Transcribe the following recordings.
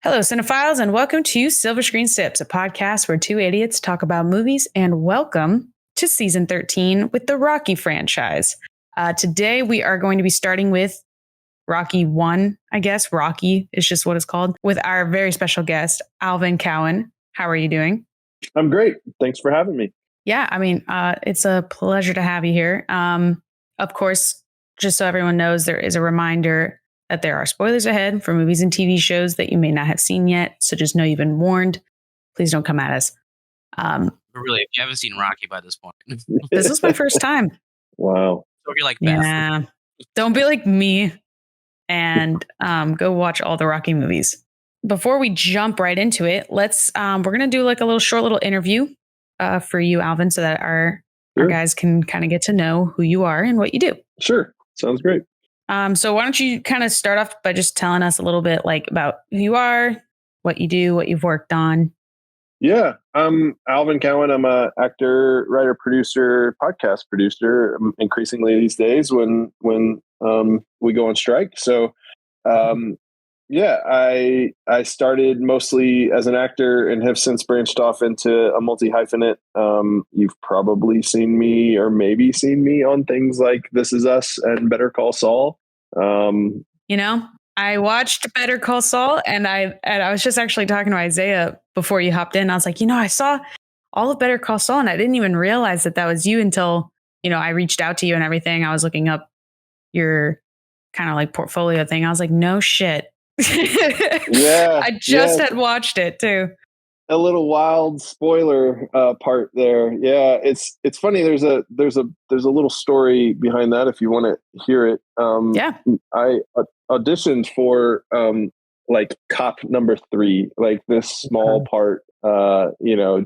Hello, cinephiles, and welcome to Silver Screen Sips, a podcast where two idiots talk about movies. And welcome to season 13 with the Rocky franchise. Today, we are going to be starting with Rocky 1, I guess. Rocky is just what it's called, with our very special guest, Alvin Cowan. How are you doing? I'm great. Thanks for having me. Yeah, I mean, it's a pleasure to have you here. Of course, just so everyone knows, there is a reminder that there are spoilers ahead for movies and TV shows that you may not have seen yet. So just know you've been warned. Please don't come at us. Really, if you haven't seen Rocky by this point. This was my first time. Wow. So you're like Beth. Yeah. Don't be like me and go watch all the Rocky movies. Before we jump right into it, we're going to do like a short little interview for you, Alvin, so that our guys can kind of get to know who you are and what you do. Sure. Sounds great. So why don't you kind of start off by just telling us a little bit like about who you are, what you do, what you've worked on. Yeah. I'm Alvin Cowan. I'm an actor, writer, producer, podcast producer, increasingly these days when we go on strike. So, I started mostly as an actor and have since branched off into a multi-hyphenate. You've probably seen me or maybe seen me on things like This Is Us and Better Call Saul. I watched Better Call Saul and I was just actually talking to Isaiah before you hopped in. I was like, I saw all of Better Call Saul and I didn't even realize that was you until, I reached out to you and everything. I was looking up your kind of like portfolio thing. I was like, no shit. Yeah. I just had watched it too. A little wild spoiler part there. Yeah, it's funny. There's a little story behind that if you want to hear it. I auditioned for like cop number 3, like this small part,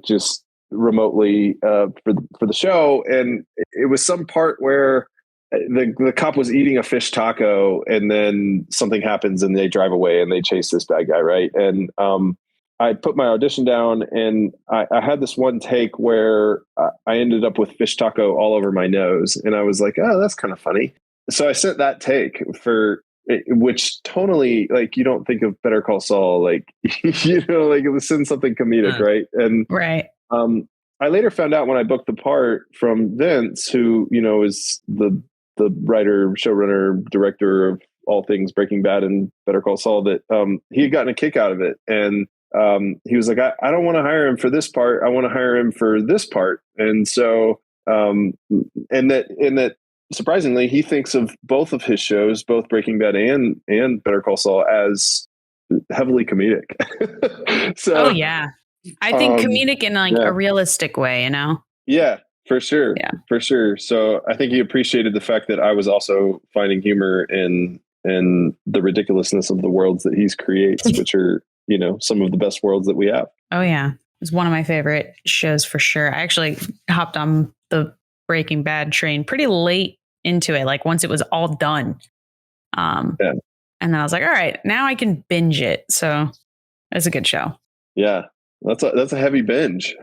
just remotely for the show, and it was some part where the cop was eating a fish taco, and then something happens, and they drive away, and they chase this bad guy, right? And I put my audition down and I had this one take where I ended up with fish taco all over my nose. And I was like, oh, that's kind of funny. So I sent that take which tonally, like, you don't think of Better Call Saul, like, like it was send something comedic. Right. And right. I later found out when I booked the part from Vince, who, is the writer, showrunner, director of all things Breaking Bad and Better Call Saul, that he had gotten a kick out of it. And he was like, I don't want to hire him for this part. I want to hire him for this part. And so, and that surprisingly, he thinks of both of his shows, both Breaking Bad and Better Call Saul, as heavily comedic. So, oh yeah, I think comedic in like a realistic way, Yeah, for sure. Yeah, for sure. So I think he appreciated the fact that I was also finding humor in the ridiculousness of the worlds that he creates, which are, some of the best worlds that we have. Oh yeah. It's one of my favorite shows for sure. I actually hopped on the Breaking Bad train pretty late into it. Like once it was all done. And then I was like, all right, now I can binge it. So it's a good show. Yeah. That's a heavy binge.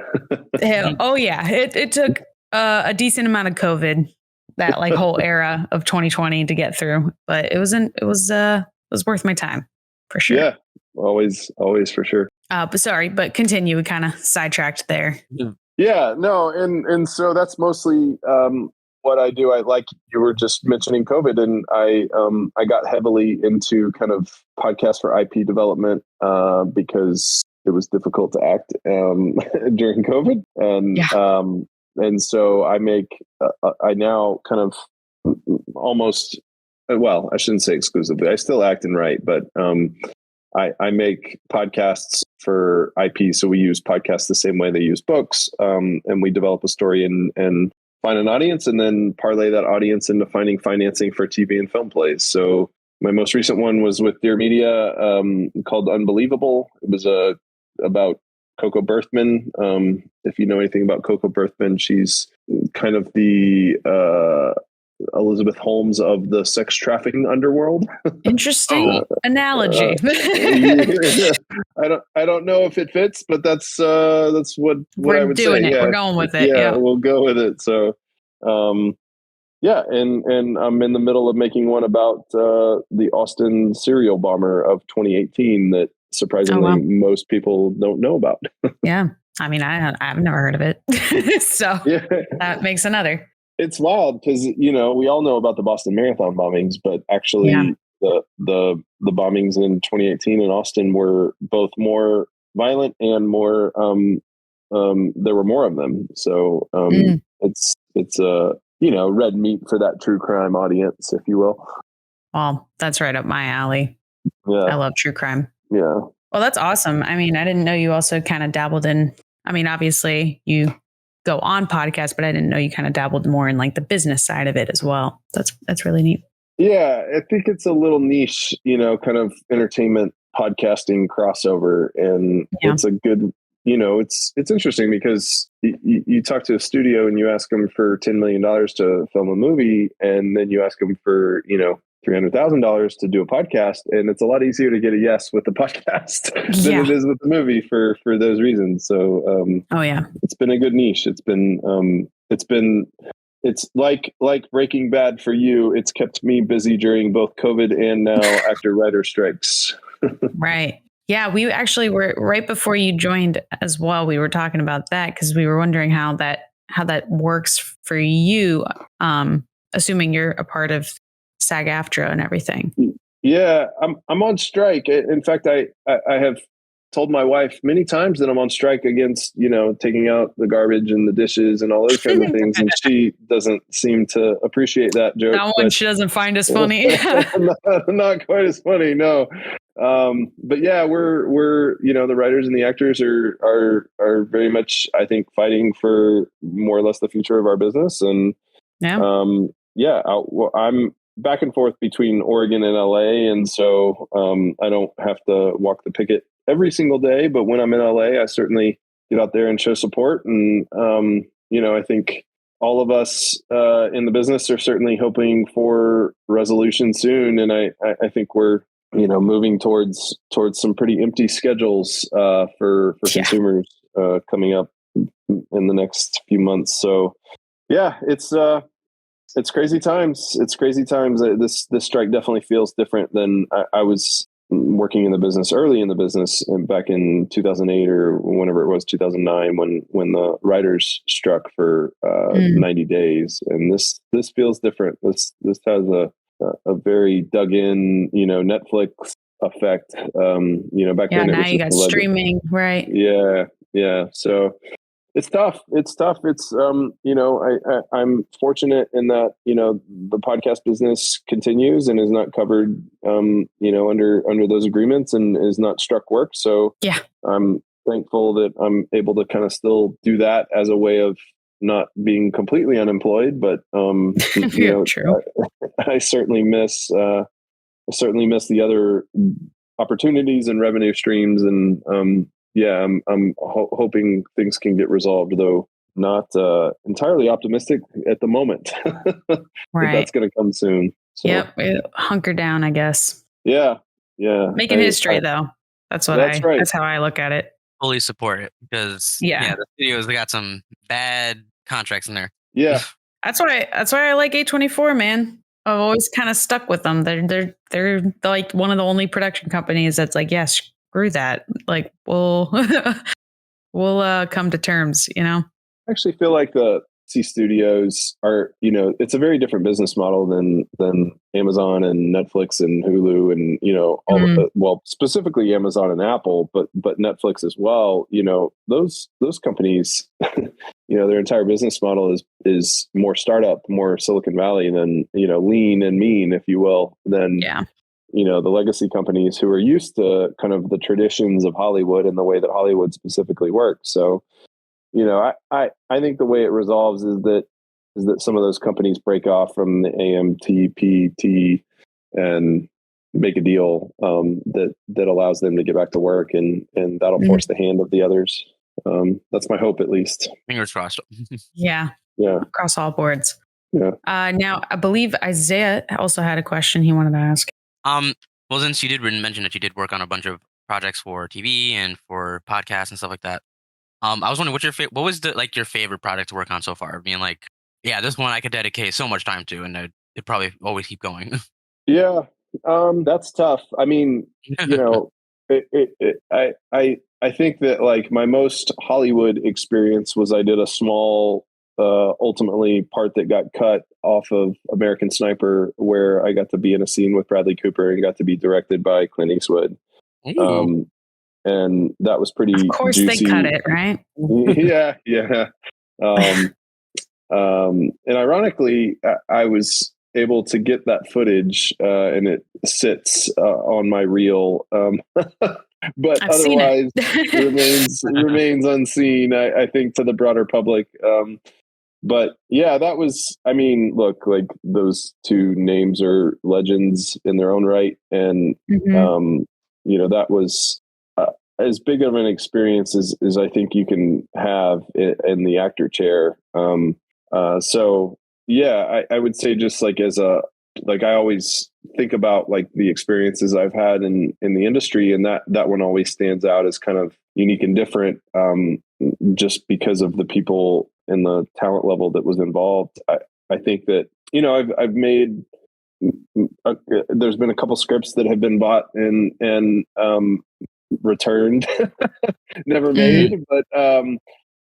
Oh yeah. It took a decent amount of COVID, that like whole era of 2020 to get through, but it was worth my time for sure. Yeah. Always for sure. But continue. We kind of sidetracked there. Yeah, no. And so that's mostly what I do. I, like you were just mentioning COVID, and I got heavily into kind of podcasts for IP development because it was difficult to act during COVID. And so I now kind of almost, well, I shouldn't say exclusively. I still act and write, but I make podcasts for IP. So we use podcasts the same way they use books. And we develop a story and find an audience, and then parlay that audience into finding financing for TV and film plays. So my most recent one was with Dear Media, called Unbelievable. It was about Coco Berthman. If you know anything about Coco Berthman, she's kind of the Elizabeth Holmes of the sex trafficking underworld. Interesting analogy. I don't know if it fits, but that's what I would doing say. It. Yeah. We're going with it. Yeah, we'll go with it. So, and I'm in the middle of making one about the Austin serial bomber of 2018 that surprisingly most people don't know about. Yeah. I mean, I've never heard of it. So Yeah. that makes another. It's wild because, we all know about the Boston Marathon bombings, but actually the bombings in 2018 in Austin were both more violent and more, there were more of them. So it's red meat for that true crime audience, if you will. Well, that's right up my alley. Yeah. I love true crime. Yeah. Well, that's awesome. I mean, I didn't know you also kind of dabbled in, I mean, obviously you go on podcasts, but I didn't know you kind of dabbled more in like the business side of it as well. That's really neat. Yeah. I think it's a little niche, kind of entertainment podcasting crossover. And it's a good, it's interesting because you talk to a studio and you ask them for $10 million to film a movie. And then you ask them for, $300,000 to do a podcast, and it's a lot easier to get a yes with the podcast than it is with the movie for those reasons. So, it's been a good niche. It's like Breaking Bad for you. It's kept me busy during both COVID and now actor-writer strikes. Right. Yeah, we actually were right before you joined as well. We were talking about that because we were wondering how that works for you, assuming you're a part of SAG-AFTRA and everything. Yeah, I'm on strike. In fact, I have told my wife many times that I'm on strike against, taking out the garbage and the dishes and all those kinds of things. And she doesn't seem to appreciate that joke. That one she doesn't find as funny. not quite as funny, no. But yeah, we're the writers and the actors are very much, I think, fighting for more or less the future of our business. And I'm back and forth between Oregon and LA. And so I don't have to walk the picket every single day, but when I'm in LA, I certainly get out there and show support. And, I think all of us in the business are certainly hoping for resolution soon. And I think we're, moving towards some pretty empty schedules for consumers coming up in the next few months. So yeah, it's crazy times. It's crazy times. This strike definitely feels different than I was working in the business early in the business and back in 2008 or whenever it was 2009 when the writers struck for 90 days. And this feels different. This has a very dug in, Netflix effect. Back then it was now you got streaming, right? Yeah. So it's tough. It's I'm fortunate in that, the podcast business continues and is not covered, under those agreements and is not struck work. So yeah, I'm thankful that I'm able to kind of still do that as a way of not being completely unemployed, but, true. I certainly miss the other opportunities and revenue streams. And, I'm hoping things can get resolved, though not entirely optimistic at the moment. Right. That's going to come soon. So. Yep. Hunker down, I guess. Yeah. Making history, though. That's right. That's how I look at it. Fully support it because the studios, they got some bad contracts in there. Yeah. That's why I like A24, man. I've always kind of stuck with them. They're like one of the only production companies that's like, yes, screw that. Like we'll come to terms, I actually feel like the C studios are, it's a very different business model than Amazon and Netflix and Hulu and, well, specifically Amazon and Apple, but Netflix as well. Those companies, their entire business model is more startup, more Silicon Valley than, lean and mean, if you will, than, the legacy companies who are used to kind of the traditions of Hollywood and the way that Hollywood specifically works. So, I think the way it resolves is that some of those companies break off from the AMTPT and make a deal that allows them to get back to work, and that'll force the hand of the others. That's my hope, at least. Fingers crossed. Yeah. Across all boards. Yeah. Now, I believe Isaiah also had a question he wanted to ask. Well, since you did mention that you did work on a bunch of projects for TV and for podcasts and stuff like that, I was wondering what was your favorite project to work on so far? Being like, yeah, this one I could dedicate so much time to, and it'd probably always keep going. Yeah, that's tough. I mean, I think that like my most Hollywood experience was I did a small, ultimately part that got cut off of American Sniper, where I got to be in a scene with Bradley Cooper and got to be directed by Clint Eastwood. And that was pretty Of course juicy. they cut it, right? Yeah. And ironically, I was able to get that footage, and it sits on my reel. But I've otherwise remains unseen, I think, to the broader public. But yeah, that was, I mean, look, like those two names are legends in their own right. And, that was as big of an experience as I think you can have in the actor chair. So yeah, I would say just like I always think about like the experiences I've had in the industry, and that one always stands out as kind of unique and different, just because of the people and the talent level that was involved. I think that, I've made, there's been a couple scripts that have been bought and returned, never made, but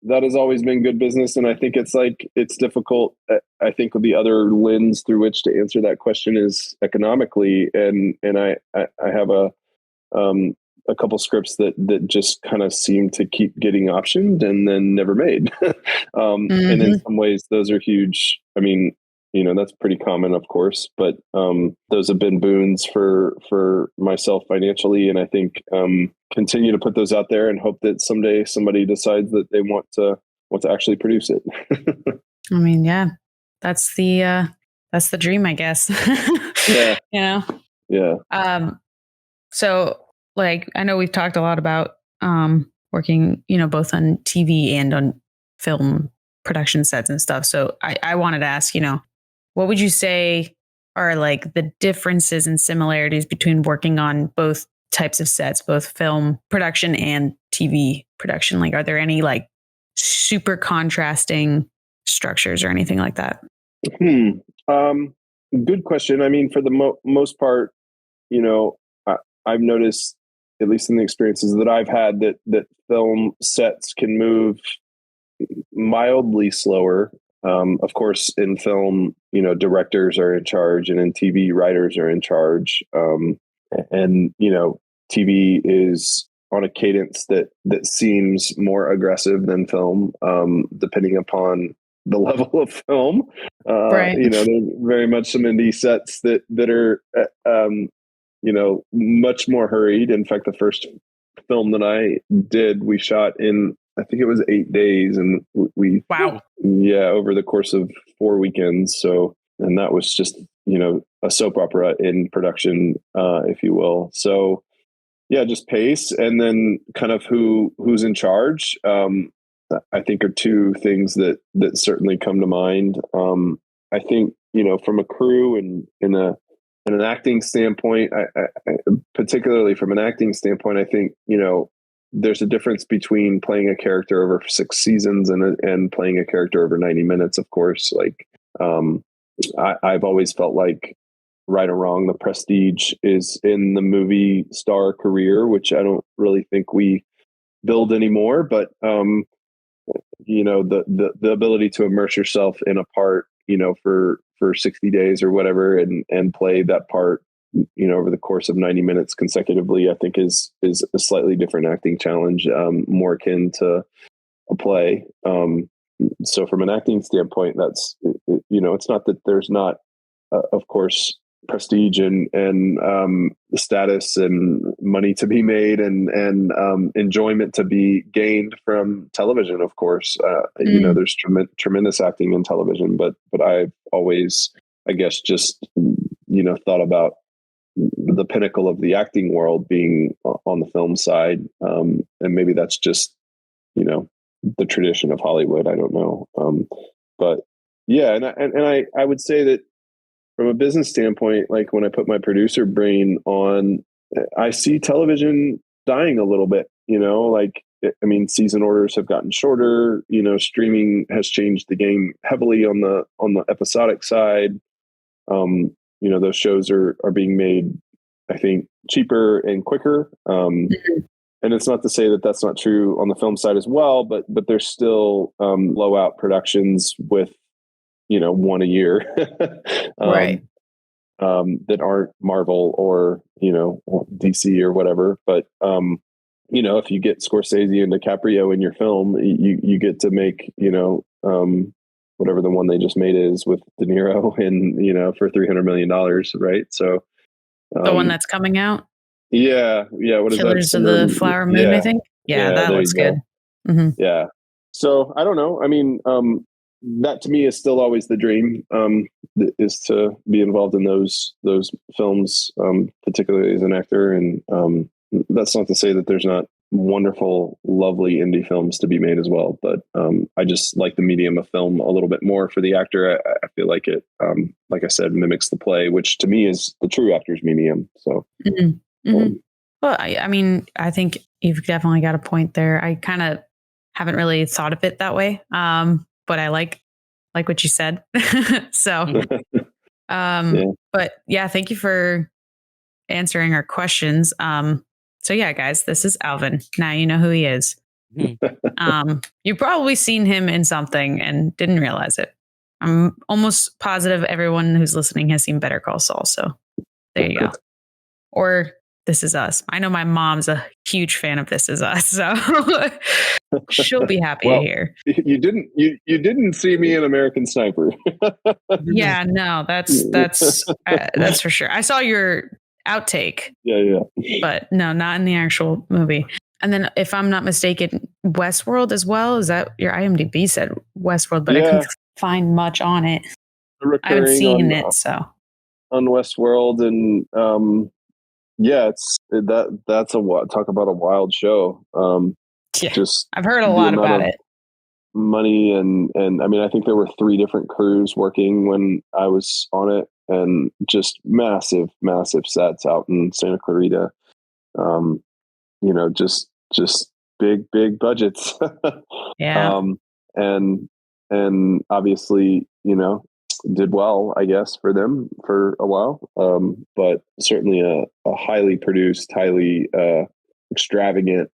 that has always been good business. And I think it's difficult. I think the other lens through which to answer that question is economically. And I have a couple scripts that just kind of seem to keep getting optioned and then never made. And in some ways those are huge. I mean, that's pretty common, of course, but those have been boons for myself financially. And I think continue to put those out there and hope that someday somebody decides that they want to actually produce it. I mean, yeah, that's the dream, I guess. Yeah. Yeah. So like, I know we've talked a lot about working, both on TV and on film production sets and stuff. So I wanted to ask, what would you say are like the differences and similarities between working on both types of sets, both film production and TV production? Like, are there any like super contrasting structures or anything like that? Good question. I mean, for the most part, I've noticed, at least in the experiences that I've had, that film sets can move mildly slower. Of course, in film, directors are in charge, and in TV, writers are in charge. And TV is on a cadence that seems more aggressive than film, depending upon the level of film. Right. There's very much some indie sets that are, much more hurried. In fact, the first film that I did, we shot in, I think it was 8 days, and wow. Yeah, over the course of 4 weekends. So, and that was just, a soap opera in production, if you will. So yeah, just pace, and then kind of who's in charge. I think are two things that certainly come to mind. I think, from a crew and in an acting standpoint, I particularly from an acting standpoint, I think, there's a difference between playing a character over 6 seasons and playing a character over 90 minutes, of course. Like, I've always felt like, right or wrong, the prestige is in the movie star career, which I don't really think we build anymore. But, the ability to immerse yourself in a part, for 60 days or whatever, and play that part, over the course of 90 minutes consecutively, I think is a slightly different acting challenge, more akin to a play. So from an acting standpoint, that's, it's not that there's not, of course, prestige and status and money to be made and enjoyment to be gained from television. Of course, there's tremendous acting in television, but I've always, I guess, just thought about the pinnacle of the acting world being on the film side, and maybe that's just the tradition of Hollywood. I don't know, but yeah, and I would say that from a business standpoint, like when I put my producer brain on, I see television dying a little bit. Season orders have gotten shorter. Streaming has changed the game heavily on the episodic side. Those shows are being made I think, cheaper and quicker. And it's not to say that that's not true on the film side as well, but there's still low out productions with, one a year Right. That aren't Marvel or, DC or whatever. But, if you get Scorsese and DiCaprio in your film, you get to make, whatever the one they just made is with De Niro and, for $300 million. Right. So the one that's coming out. Yeah. What is that? Killers of the Flower Moon, I think. Yeah, that looks good. Mm-hmm. Yeah. So I don't know. I mean, that to me is still always the dream, is to be involved in those films, particularly as an actor. And that's not to say that there's not wonderful, lovely indie films to be made as well. But I just like the medium of film a little bit more for the actor. I feel like it, like I said, mimics the play, which to me is the true actor's medium. So. Mm-hmm. Mm-hmm. Well, I mean, I think you've definitely got a point there. I kind of haven't really thought of it that way, but I like what you said. So, but yeah, thank you for answering our questions. So yeah, guys, this is Alvin. Now you know who he is. You've probably seen him in something and didn't realize it. I'm almost positive everyone who's listening has seen Better Call Saul. So there you go. Or This Is Us. I know my mom's a huge fan of This Is Us, so she'll be happy to hear. You didn't see me in American Sniper. Yeah, no, that's for sure. I saw your outtake. Yeah. But no, not in the actual movie. And then, if I'm not mistaken, Westworld as well. Is that your IMDb said Westworld? But I couldn't find much on it. I haven't seen it, so on Westworld and. It's that's talk about a wild show. Just I've heard a lot about it. Money and I mean, I think there were 3 different crews working when I was on it, and just massive sets out in Santa Clarita. Just big budgets. Yeah. And obviously, did well, I guess, for them for a while. But certainly a highly produced, highly extravagant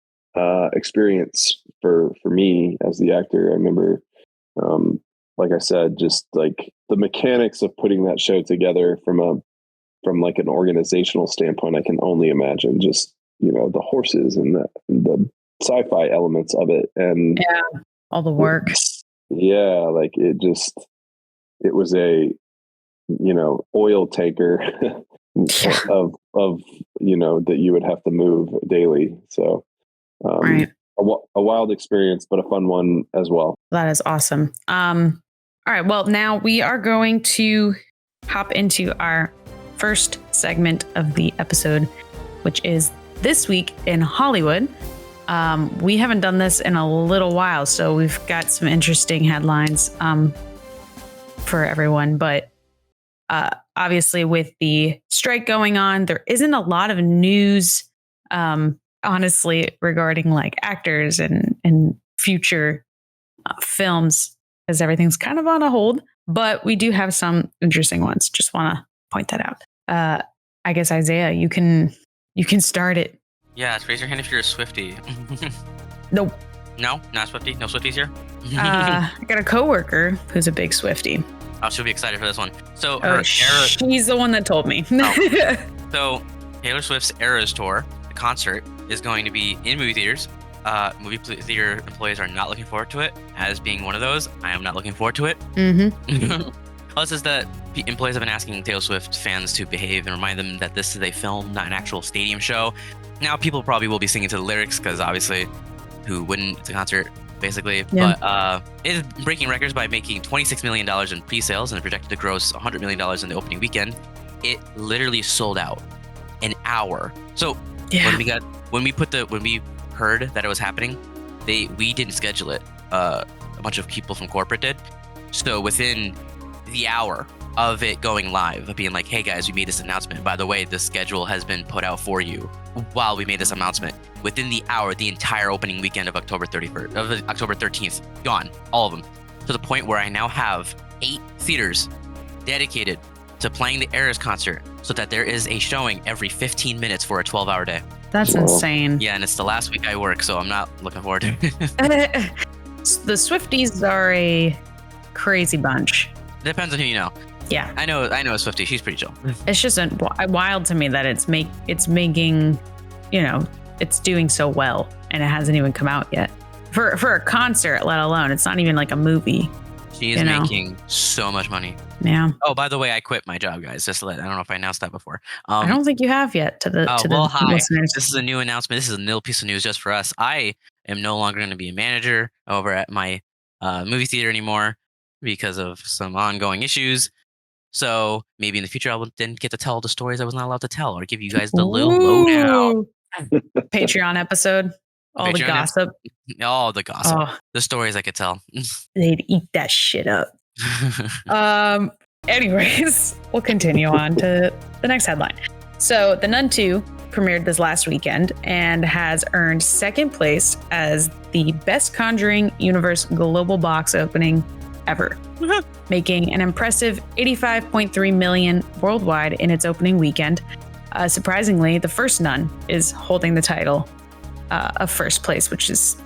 experience for me as the actor. I remember, like I said, just like the mechanics of putting that show together from like an organizational standpoint, I can only imagine just, the horses and the sci-fi elements of it. And all the work. Yeah. Like it was a, oil tanker of, that you would have to move daily. So, right. A wild experience, but a fun one as well. That is awesome. All right. Well, now we are going to hop into our first segment of the episode, which is This Week in Hollywood. We haven't done this in a little while, so we've got some interesting headlines for everyone. But obviously, with the strike going on, there isn't a lot of news, honestly, regarding like actors and future films, because everything's kind of on a hold. But we do have some interesting ones. Just want to point that out. I guess, Isaiah, you can start it. Yeah, raise your hand if you're a Swiftie. Nope. No, not Swiftie. No Swifties here. I got a coworker who's a big Swiftie. Oh, she'll be excited for this one. So she's the one that told me. So Taylor Swift's Eras Tour, the concert, is going to be in movie theaters. Movie theater employees are not looking forward to it. As being one of those, I am not looking forward to it. Mm-hmm. Plus is that employees have been asking Taylor Swift fans to behave and remind them that this is a film, not an actual stadium show. Now people probably will be singing to the lyrics because obviously who wouldn't? It's a concert, basically. Yeah. But it is breaking records by making $26 million in pre-sales and projected to gross $100 million in the opening weekend. It literally sold out an hour. So when we heard that it was happening, we didn't schedule it. A bunch of people from corporate did. So within the hour of it going live, of being like, hey guys, we made this announcement. By the way, the schedule has been put out for you while we made this announcement. Within the hour, the entire opening weekend of October 13th, gone, all of them. To the point where I now have 8 theaters dedicated to playing the Eras concert so that there is a showing every 15 minutes for a 12-hour day. That's insane. Yeah, and it's the last week I work, so I'm not looking forward to it. The Swifties are a crazy bunch. Depends on who you know. Yeah. I know a Swiftie. She's pretty chill. It's just wild to me that it's making, it's doing so well and it hasn't even come out yet. For a concert, let alone, it's not even like a movie. She is making so much money. Yeah. Oh, by the way, I quit my job, guys. I don't know if I announced that before. I don't think you have yet to the hi. listeners. This is a new announcement. This is a little piece of news just for us. I am no longer going to be a manager over at my movie theater anymore because of some ongoing issues. So maybe in the future I didn't get to tell the stories I was not allowed to tell, or give you guys the little lowdown. Patreon episode. All the gossip. All the gossip. Oh. The stories I could tell. They'd eat that shit up. Anyways, we'll continue on to the next headline. So The Nun 2 premiered this last weekend and has earned second place as the best Conjuring universe global box opening ever, making an impressive $85.3 million worldwide in its opening weekend. Surprisingly, the first Nun is holding the title of first place, which is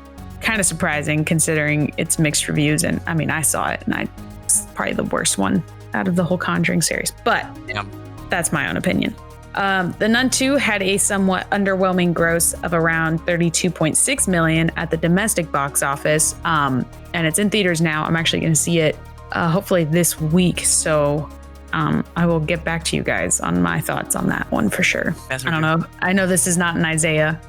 kind of surprising considering its mixed reviews. And I mean, I saw it and it's probably the worst one out of the whole Conjuring series, but that's my own opinion. The Nun 2 had a somewhat underwhelming gross of around $32.6 million at the domestic box office. And it's in theaters now. I'm actually going to see it hopefully this week. So I will get back to you guys on my thoughts on that one for sure. I don't know. I know this is not an Isaiah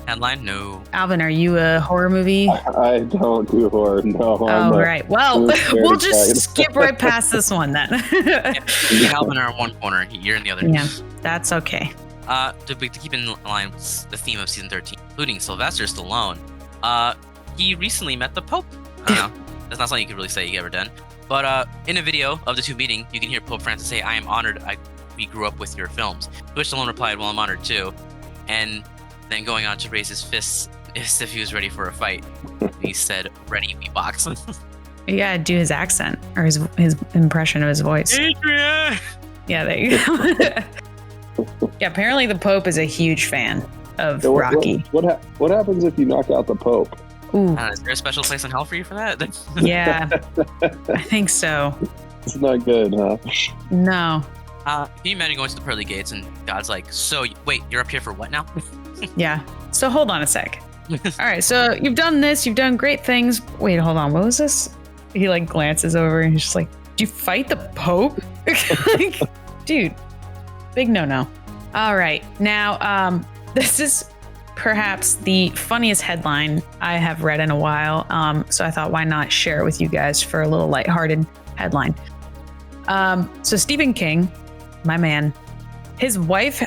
headline. No. Alvin, are you a horror movie? I don't do horror. No. Oh, right. Well, we'll just skip right past this one then. Alvin are in one corner. You're in the other. Yeah, that's okay. To keep in line with the theme of season 13, including Sylvester Stallone, he recently met the Pope. I don't know. That's not something you could really say you ever done. But in a video of the two meeting, you can hear Pope Francis say, "I am honored we grew up with your films." To which Stallone replied, "Well, I'm honored too." And then going on to raise his fists as if he was ready for a fight. He said, "Ready, we box." You gotta do his accent or his impression of his voice. Adrian! Yeah, there you go. Yeah, apparently the Pope is a huge fan of Rocky. What happens if you knock out the Pope? Ooh. Is there a special place in hell for you for that? Yeah, I think so. It's not good, huh? No. Can you imagine going to the pearly gates and God's like, "So wait, you're up here for what now?" Yeah. So hold on a sec. All right. So you've done this. You've done great things. Wait, hold on. What was this? He like glances over and he's just like, "Do you fight the Pope?" Like, dude, big no. All right. Now, this is perhaps the funniest headline I have read in a while. So I thought, why not share it with you guys for a little lighthearted headline. So Stephen King, my man, his wife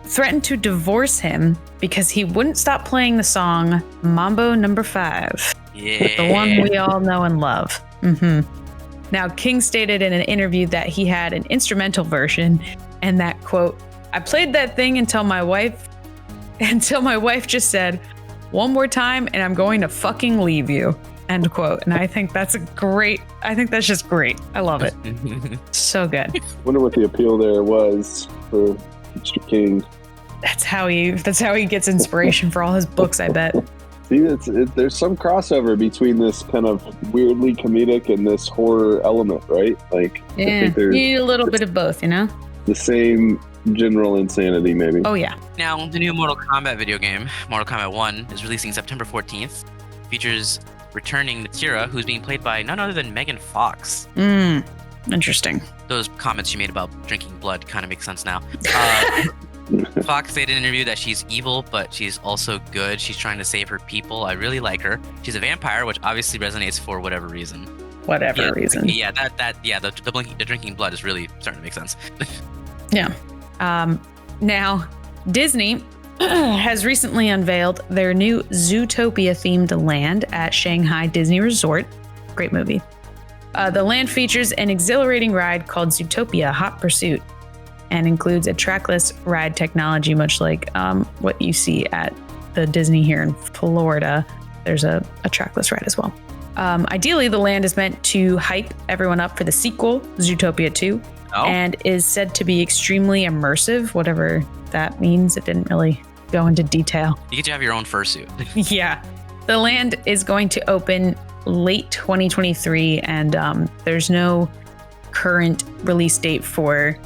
threatened to divorce him because he wouldn't stop playing the song Mambo No. 5. Yeah. The one we all know and love. Mm-hmm. Now, King stated in an interview that he had an instrumental version and that, quote, "I played that thing until my wife just said, 'One more time and I'm going to fucking leave you,' end quote." And I think that's just great. I love it. So good. Wonder what the appeal there was for Mr. King. That's how he gets inspiration for all his books, I bet. See, there's some crossover between this kind of weirdly comedic and this horror element, right? Like, yeah, you need a little bit of both, you know? The same general insanity, maybe. Oh, yeah. Now, the new Mortal Kombat video game, Mortal Kombat 1, is releasing September 14th. Features returning Natira, who's being played by none other than Megan Fox. Interesting. Those comments she made about drinking blood kind of make sense now. Fox stated in an interview that she's evil, but she's also good. She's trying to save her people. I really like her. She's a vampire, which obviously resonates for whatever reason. Reason. Yeah, the drinking blood is really starting to make sense. Yeah. Now, Disney has recently unveiled their new Zootopia-themed land at Shanghai Disney Resort. Great movie. The land features an exhilarating ride called Zootopia Hot Pursuit and includes a trackless ride technology, much like what you see at the Disney here in Florida. There's a trackless ride as well. Ideally, the land is meant to hype everyone up for the sequel, Zootopia 2, and is said to be extremely immersive, whatever that means. It didn't really go into detail. You get to have your own fursuit. Yeah. The land is going to open late 2023, and there's no current release date for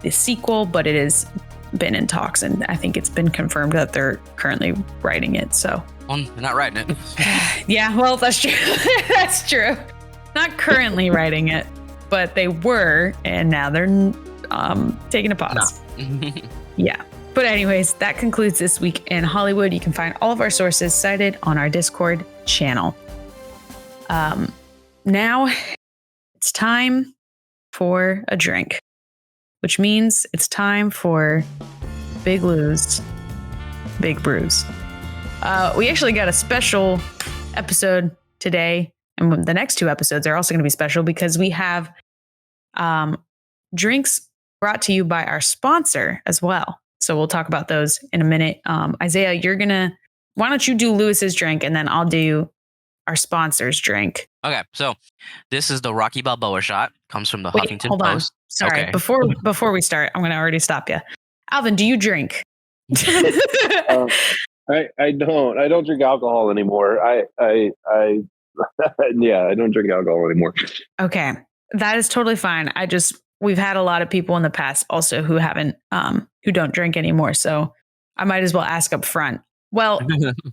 the sequel, but it has been in talks, and I think it's been confirmed that they're currently writing it. So, well, they're not writing it. Yeah, well, that's true. That's true. Not currently writing it, but they were, and now they're taking a pause. No. Yeah. But anyways, that concludes this week in Hollywood. You can find all of our sources cited on our Discord channel. Now it's time for a drink, which means it's time for Big Lou's Big Brews. We actually got a special episode today, and the next two episodes are also going to be special because we have drinks brought to you by our sponsor as well. So we'll talk about those in a minute. Isaiah, why don't you do Lewis's drink and then I'll do our sponsor's drink. Okay, so this is the Rocky Balboa shot. Comes from the Huffington hold Post. On. Sorry, okay. before we start, I'm going to already stop you. Alvin, do you drink? I don't. I don't drink alcohol anymore. Yeah, I don't drink alcohol anymore. Okay, that is totally fine. We've had a lot of people in the past also who don't drink anymore. So I might as well ask up front. Well,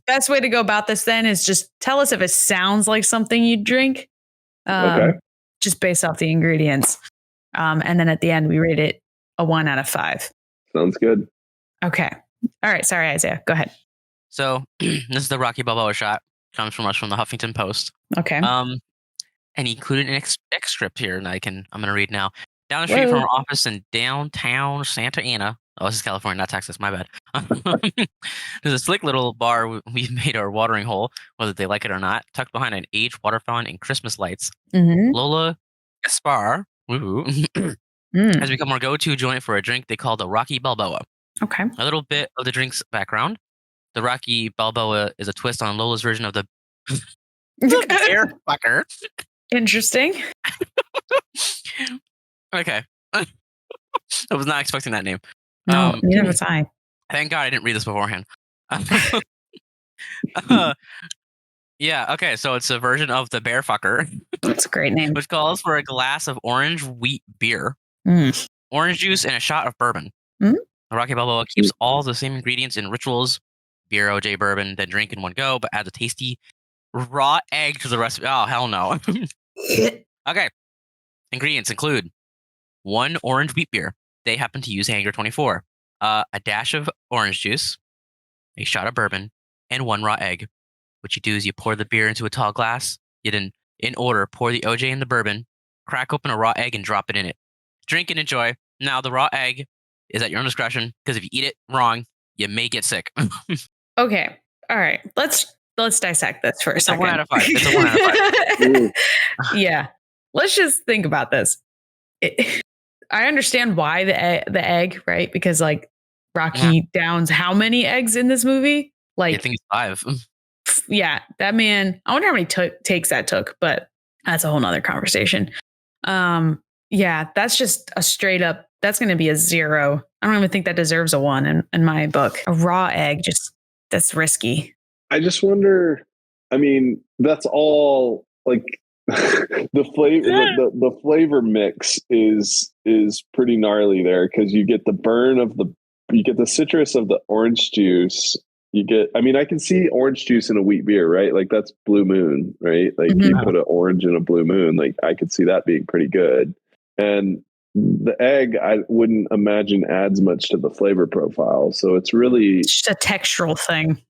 best way to go about this then is just tell us if it sounds like something you'd drink. Okay. Just based off the ingredients. And then at the end, we rate it a 1 out of 5. Sounds good. Okay. All right. Sorry, Isaiah. Go ahead. So this is the Rocky Balboa shot. Comes from us from the Huffington Post. Okay. And he included an excerpt here, and I'm going to read now. Down the street from our office in downtown Santa Ana. Oh, this is California, not Texas. My bad. There's a slick little bar we've made our watering hole, whether they like it or not, tucked behind an aged water fountain and Christmas lights. Mm-hmm. Lola Gaspar has become our go-to joint for a drink they call the Rocky Balboa. Okay. A little bit of the drink's background. The Rocky Balboa is a twist on Lola's version of the bear fucker. Interesting. Okay. I was not expecting that name. No, neither was I. Thank God I didn't read this beforehand. Yeah, okay, so it's a version of the bear fucker. That's a great name. Which calls for a glass of orange wheat beer, orange juice, and a shot of bourbon. The Rocky Balboa keeps all the same ingredients in rituals, beer, OJ, bourbon, then drink in one go, but adds a tasty raw egg to the recipe. Oh, hell no. Okay. Ingredients include 1 orange wheat beer. They happen to use Hangar 24. A dash of orange juice, a shot of bourbon, and 1 raw egg. What you do is you pour the beer into a tall glass. You then, in order, pour the OJ and the bourbon, crack open a raw egg, and drop it in it. Drink and enjoy. Now, the raw egg is at your own discretion, because if you eat it wrong, you may get sick. Okay. All right. Let's dissect this for a second. It's a 1 out of 5. It's a 1 out of 5. Yeah. Let's just think about this. I understand why the egg, right? Because like Rocky downs how many eggs in this movie? Like I think it's 5. Yeah, that man. I wonder how many takes that took, but that's a whole nother conversation. Yeah, that's just a straight up. That's going to be a 0. I don't even think that deserves a 1 in my book. A raw egg, that's risky. I just wonder. I mean, that's all like. The flavor the flavor mix is pretty gnarly there because you get the burn of you get the citrus of the orange juice. I can see orange juice in a wheat beer, right? Like that's Blue Moon, right? Like you put an orange in a Blue Moon, like I could see that being pretty good. And the egg, I wouldn't imagine adds much to the flavor profile. So it's really just a textural thing.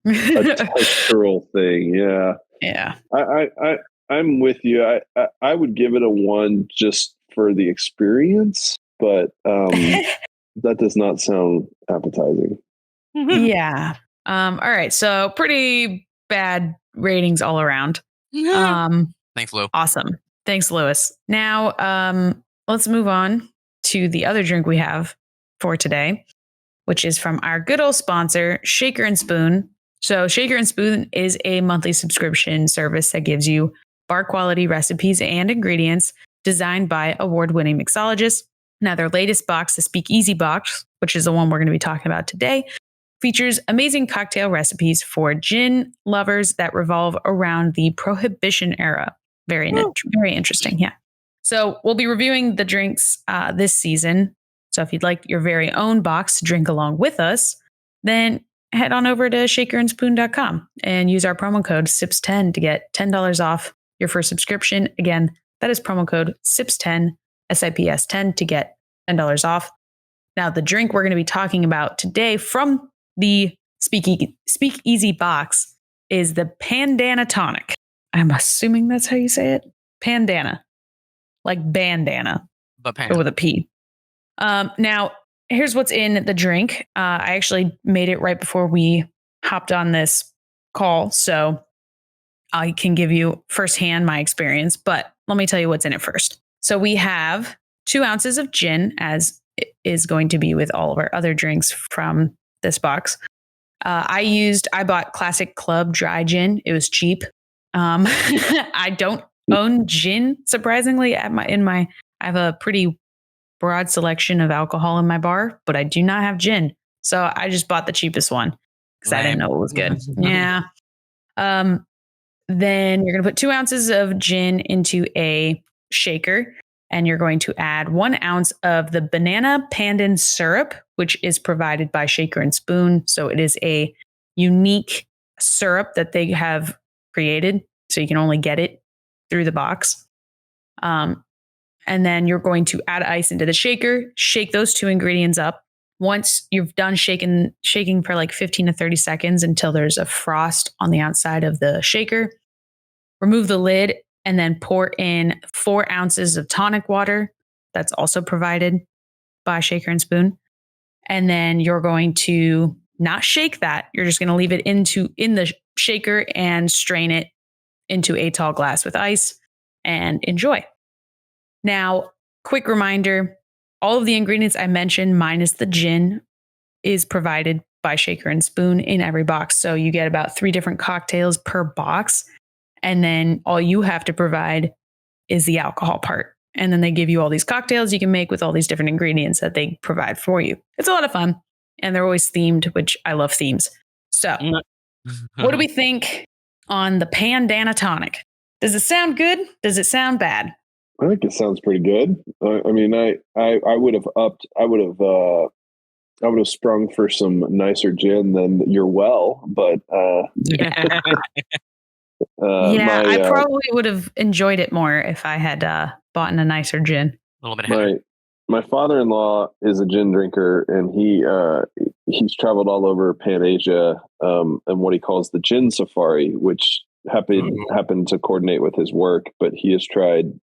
Yeah. Yeah. I'm with you. I would give it a 1 just for the experience, but that does not sound appetizing. Yeah. All right. So pretty bad ratings all around. Thanks, Lou. Awesome. Thanks, Lewis. Now, let's move on to the other drink we have for today, which is from our good old sponsor, Shaker and Spoon. So Shaker and Spoon is a monthly subscription service that gives you bar quality recipes and ingredients designed by award-winning mixologists Now, their latest box, the Speakeasy box, which is the one we're going to be talking about today, features amazing cocktail recipes for gin lovers that revolve around the Prohibition era. Very interesting. Yeah. So we'll be reviewing the drinks this season. So if you'd like your very own box to drink along with us, then head on over to shakerandspoon.com and use our promo code SIPS10 to get $10 off your first subscription. Again, that is promo code SIPS10, SIPS10 to get $10 off. Now, the drink we're going to be talking about today from the Speakeasy box is the Pandana Tonic. I'm assuming that's how you say it. Pandana. Like bandana. But with a P. Now, here's what's in the drink. I actually made it right before we hopped on this call, so I can give you firsthand my experience, but let me tell you what's in it first. So we have 2 ounces of gin, as it is going to be with all of our other drinks from this box. I bought Classic Club dry gin. It was cheap. I don't own gin, surprisingly. I have a pretty broad selection of alcohol in my bar, but I do not have gin. So I just bought the cheapest one because I didn't know it was good. Yeah. Then you're going to put 2 ounces of gin into a shaker, and you're going to add 1 ounce of the banana-pandan syrup, which is provided by Shaker and Spoon. So it is a unique syrup that they have created, so you can only get it through the box. And then you're going to add ice into the shaker, shake those 2 ingredients up. Once you've done shaking for like 15 to 30 seconds until there's a frost on the outside of the shaker, remove the lid and then pour in 4 ounces of tonic water. That's also provided by Shaker and Spoon. And then you're going to not shake that. You're just going to leave it in the shaker and strain it into a tall glass with ice and enjoy. Now, quick reminder, all of the ingredients I mentioned, minus the gin, is provided by Shaker and Spoon in every box. So you get about 3 different cocktails per box. And then all you have to provide is the alcohol part. And then they give you all these cocktails you can make with all these different ingredients that they provide for you. It's a lot of fun. And they're always themed, which I love themes. So what do we think on the Pandana Tonic? Does it sound good? Does it sound bad? I think it sounds pretty good. I mean, I would have upped. I would have sprung for some nicer gin than your well, but yeah. I probably would have enjoyed it more if I had bought in a nicer gin. A little bit heavier. My father-in-law is a gin drinker, and he's traveled all over Pan Asia, and what he calls the gin safari, which happened to coordinate with his work. But he has tried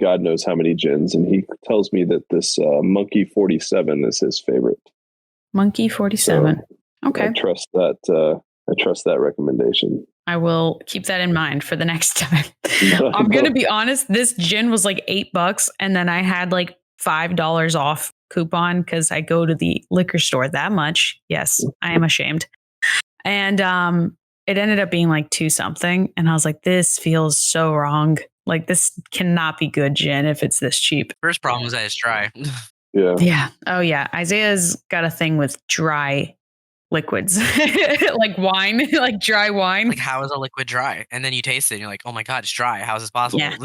God knows how many gins, and he tells me that this Monkey 47 is his favorite. Monkey 47. So okay, I trust that recommendation. I will keep that in mind for the next time. I'm going to be honest. This gin was like $8, and then I had like $5 off coupon because I go to the liquor store that much. Yes, I am ashamed. And it ended up being like 2 something. And I was like, this feels so wrong. Like, this cannot be good gin if it's this cheap. First problem is that it's dry. Yeah. Yeah. Oh, yeah. Isaiah's got a thing with dry liquids, like wine, like dry wine. Like, how is a liquid dry? And then you taste it and you're like, oh my God, it's dry. How is this possible? Yeah.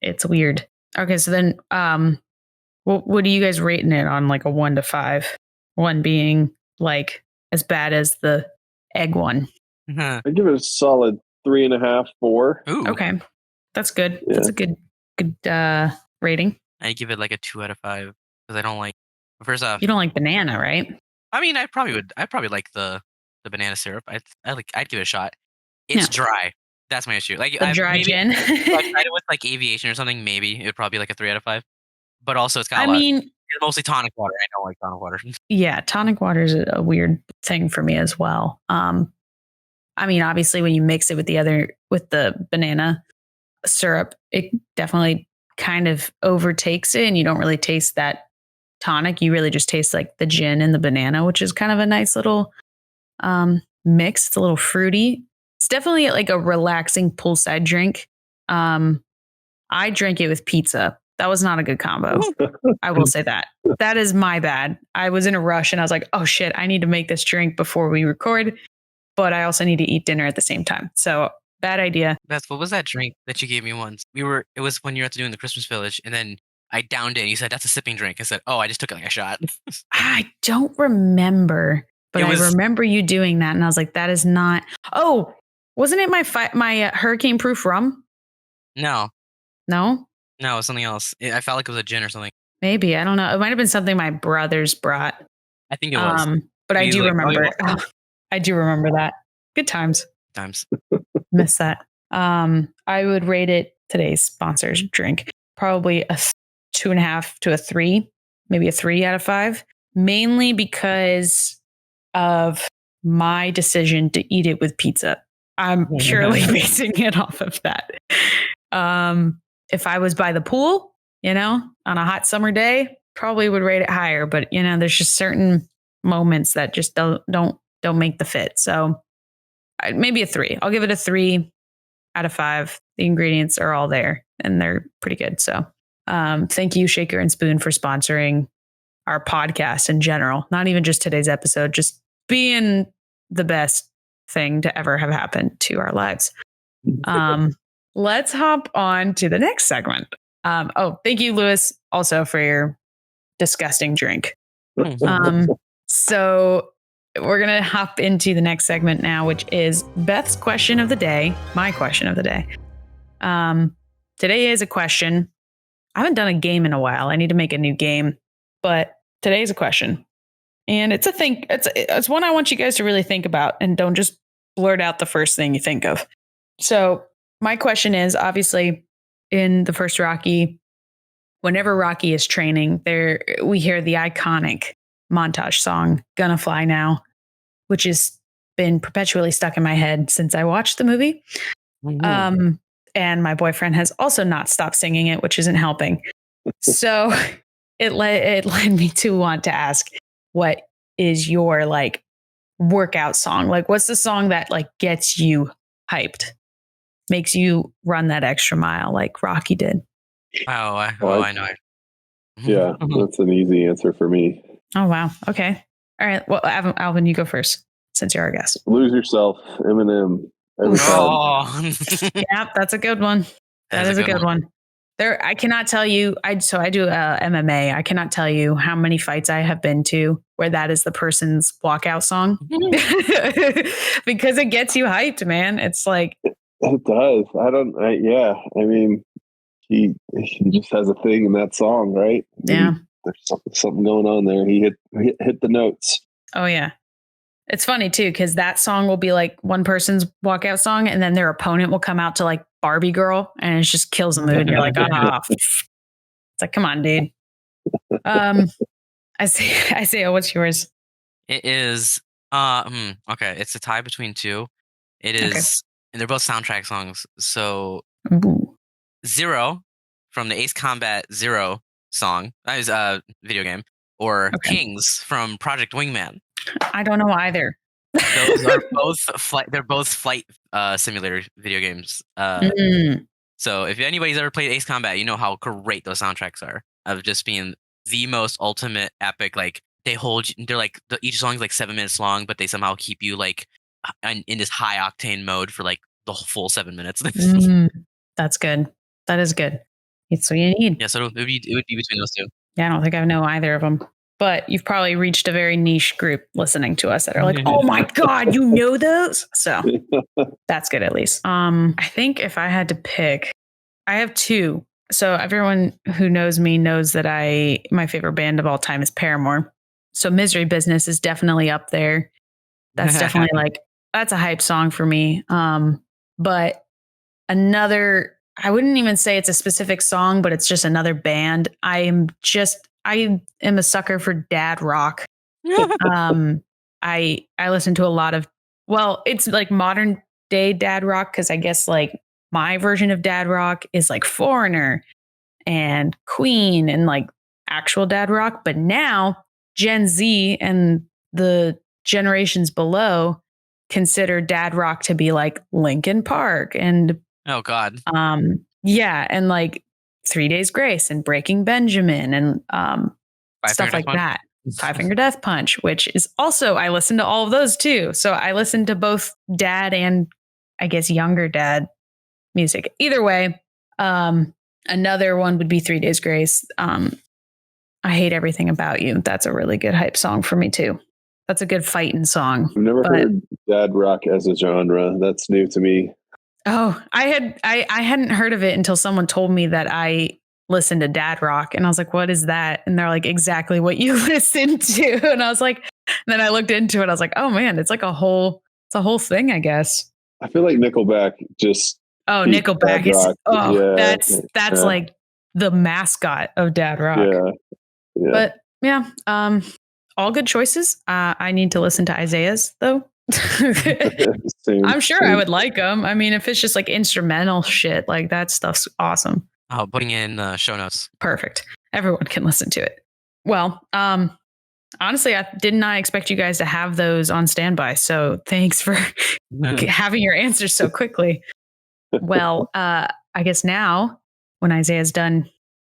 It's weird. Okay. So then, what are you guys rating it on, like a 1 to 5? 1 being like as bad as the egg one. I give it a solid 3.5, 4. Ooh. Okay. That's good. Yeah. That's a good rating. I give it like a 2 out of 5 because I don't like. First off, you don't like banana, right? I mean, I probably like the banana syrup. I'd give it a shot. It's dry. That's my issue. Like a dry gin. If I tried it with like aviation or something, maybe it would probably be like a 3 out of 5. But also, it's kind of. It's mostly tonic water. I don't like tonic water. Yeah, tonic water is a weird thing for me as well. I mean, obviously, when you mix it with the banana syrup, it definitely kind of overtakes it, and you don't really taste that tonic. You really just taste like the gin and the banana, which is kind of a nice little mix. It's a little fruity. It's definitely like a relaxing poolside drink. I drink it with pizza That was not a good combo. I will say that. That is my bad. I was in a rush and I was like, oh shit, I need to make this drink before we record, but I also need to eat dinner at the same time. So bad idea. Beth, what was that drink that you gave me once? It was when you were at doing the Christmas Village, and then I downed it. And you said that's a sipping drink. I said, oh, I just took it like a shot. I don't remember, but I remember you doing that, and I was like, that is not. Oh, wasn't it my hurricane proof rum? No, it was something else. I felt like it was a gin or something. Maybe, I don't know. It might have been something my brothers brought. I think it was. But I do remember. I do remember that. Good times. Miss that. I would rate it, today's sponsor's drink, probably a 2.5 to a 3, maybe a 3 out of 5, mainly because of my decision to eat it with pizza. I'm purely basing it off of that. If I was by the pool, on a hot summer day, probably would rate it higher. But there's just certain moments that just don't make the fit. So maybe a 3. I'll give it a 3 out of 5. The ingredients are all there and they're pretty good. So thank you, Shaker and Spoon, for sponsoring our podcast in general. Not even just today's episode, just being the best thing to ever have happened to our lives. Let's hop on to the next segment. Thank you, Lewis, also for your disgusting drink. So we're going to hop into the next segment now, which is Beth's question of the day, my question of the day. Today is a question. I haven't done a game in a while. I need to make a new game, but today is a question. And it's it's one I want you guys to really think about, and don't just blurt out the first thing you think of. So my question is, obviously, in the first Rocky, whenever Rocky is training, we hear the iconic montage song, Gonna Fly Now, which has been perpetually stuck in my head since I watched the movie. And my boyfriend has also not stopped singing it, which isn't helping. So it led me to want to ask, what is your workout song? What's the song that gets you hyped, makes you run that extra mile like Rocky did? I know. Yeah, that's an easy answer for me. Oh, wow. Okay. All right. Well, Alvin, you go first since you're our guest. Lose Yourself, Eminem. Yeah, that's a good one. That is a good one. I cannot tell you. I do MMA. I cannot tell you how many fights I have been to where that is the person's walkout song because it gets you hyped, man. It's like it does. I mean, he just has a thing in that song, right? Yeah. There's something going on there. He hit the notes. Oh yeah. It's funny too, because that song will be one person's walkout song, and then their opponent will come out to Barbie Girl, and it just kills the mood. You're like, it's like, come on, dude. I say, what's yours? It is okay. It's a tie between two. It is, and they're both soundtrack songs. So Zero from the Ace Combat Zero song, that is a video game, or Kings from Project Wingman. I don't know either. Those are both they're both flight simulator video games. So if anybody's ever played Ace Combat, you know how great those soundtracks are, of just being the most ultimate epic. Each song's 7 minutes long, but they somehow keep you in this high octane mode for the full 7 minutes. That's good. That is good. It's what you need. Yeah, so it would be between those two. Yeah, I don't think I know either of them. But you've probably reached a very niche group listening to us that are like, oh my God, you know those? So that's good at least. I think if I had to pick, I have 2. So everyone who knows me knows that my favorite band of all time is Paramore. So Misery Business is definitely up there. That's definitely that's a hype song for me. But another, I wouldn't even say it's a specific song, but it's just another band. I am a sucker for dad rock. I listen to a lot of, it's modern day dad rock, because I guess my version of dad rock is Foreigner and Queen and actual dad rock. But now Gen Z and the generations below consider dad rock to be Linkin Park and oh God. Yeah, and 3 Days Grace and Breaking Benjamin and stuff like Punch. that. Five Finger Death Punch, which is also, I listened to all of those too. So I listened to both dad and I guess younger dad music. Either way, another one would be 3 Days Grace. I Hate Everything About You. That's a really good hype song for me too. That's a good fighting song. I've never heard dad rock as a genre. That's new to me. Oh, I hadn't heard of it until someone told me that I listened to dad rock, and I was like, "What is that?" And they're like, "Exactly what you listen to." And I was like, and then I looked into it. I was like, "Oh man, it's a whole thing, I guess." I feel like Nickelback just. Nickelback is that's like the mascot of dad rock. Yeah. But yeah, all good choices. I need to listen to Isaiah's though. I'm sure I would like them. I mean, if it's just like instrumental shit, like that stuff's awesome. Oh, putting in the show notes. Perfect. Everyone can listen to it. Well, honestly, I did not expect you guys to have those on standby. So thanks for having your answers so quickly. Well, I guess now when Isaiah's done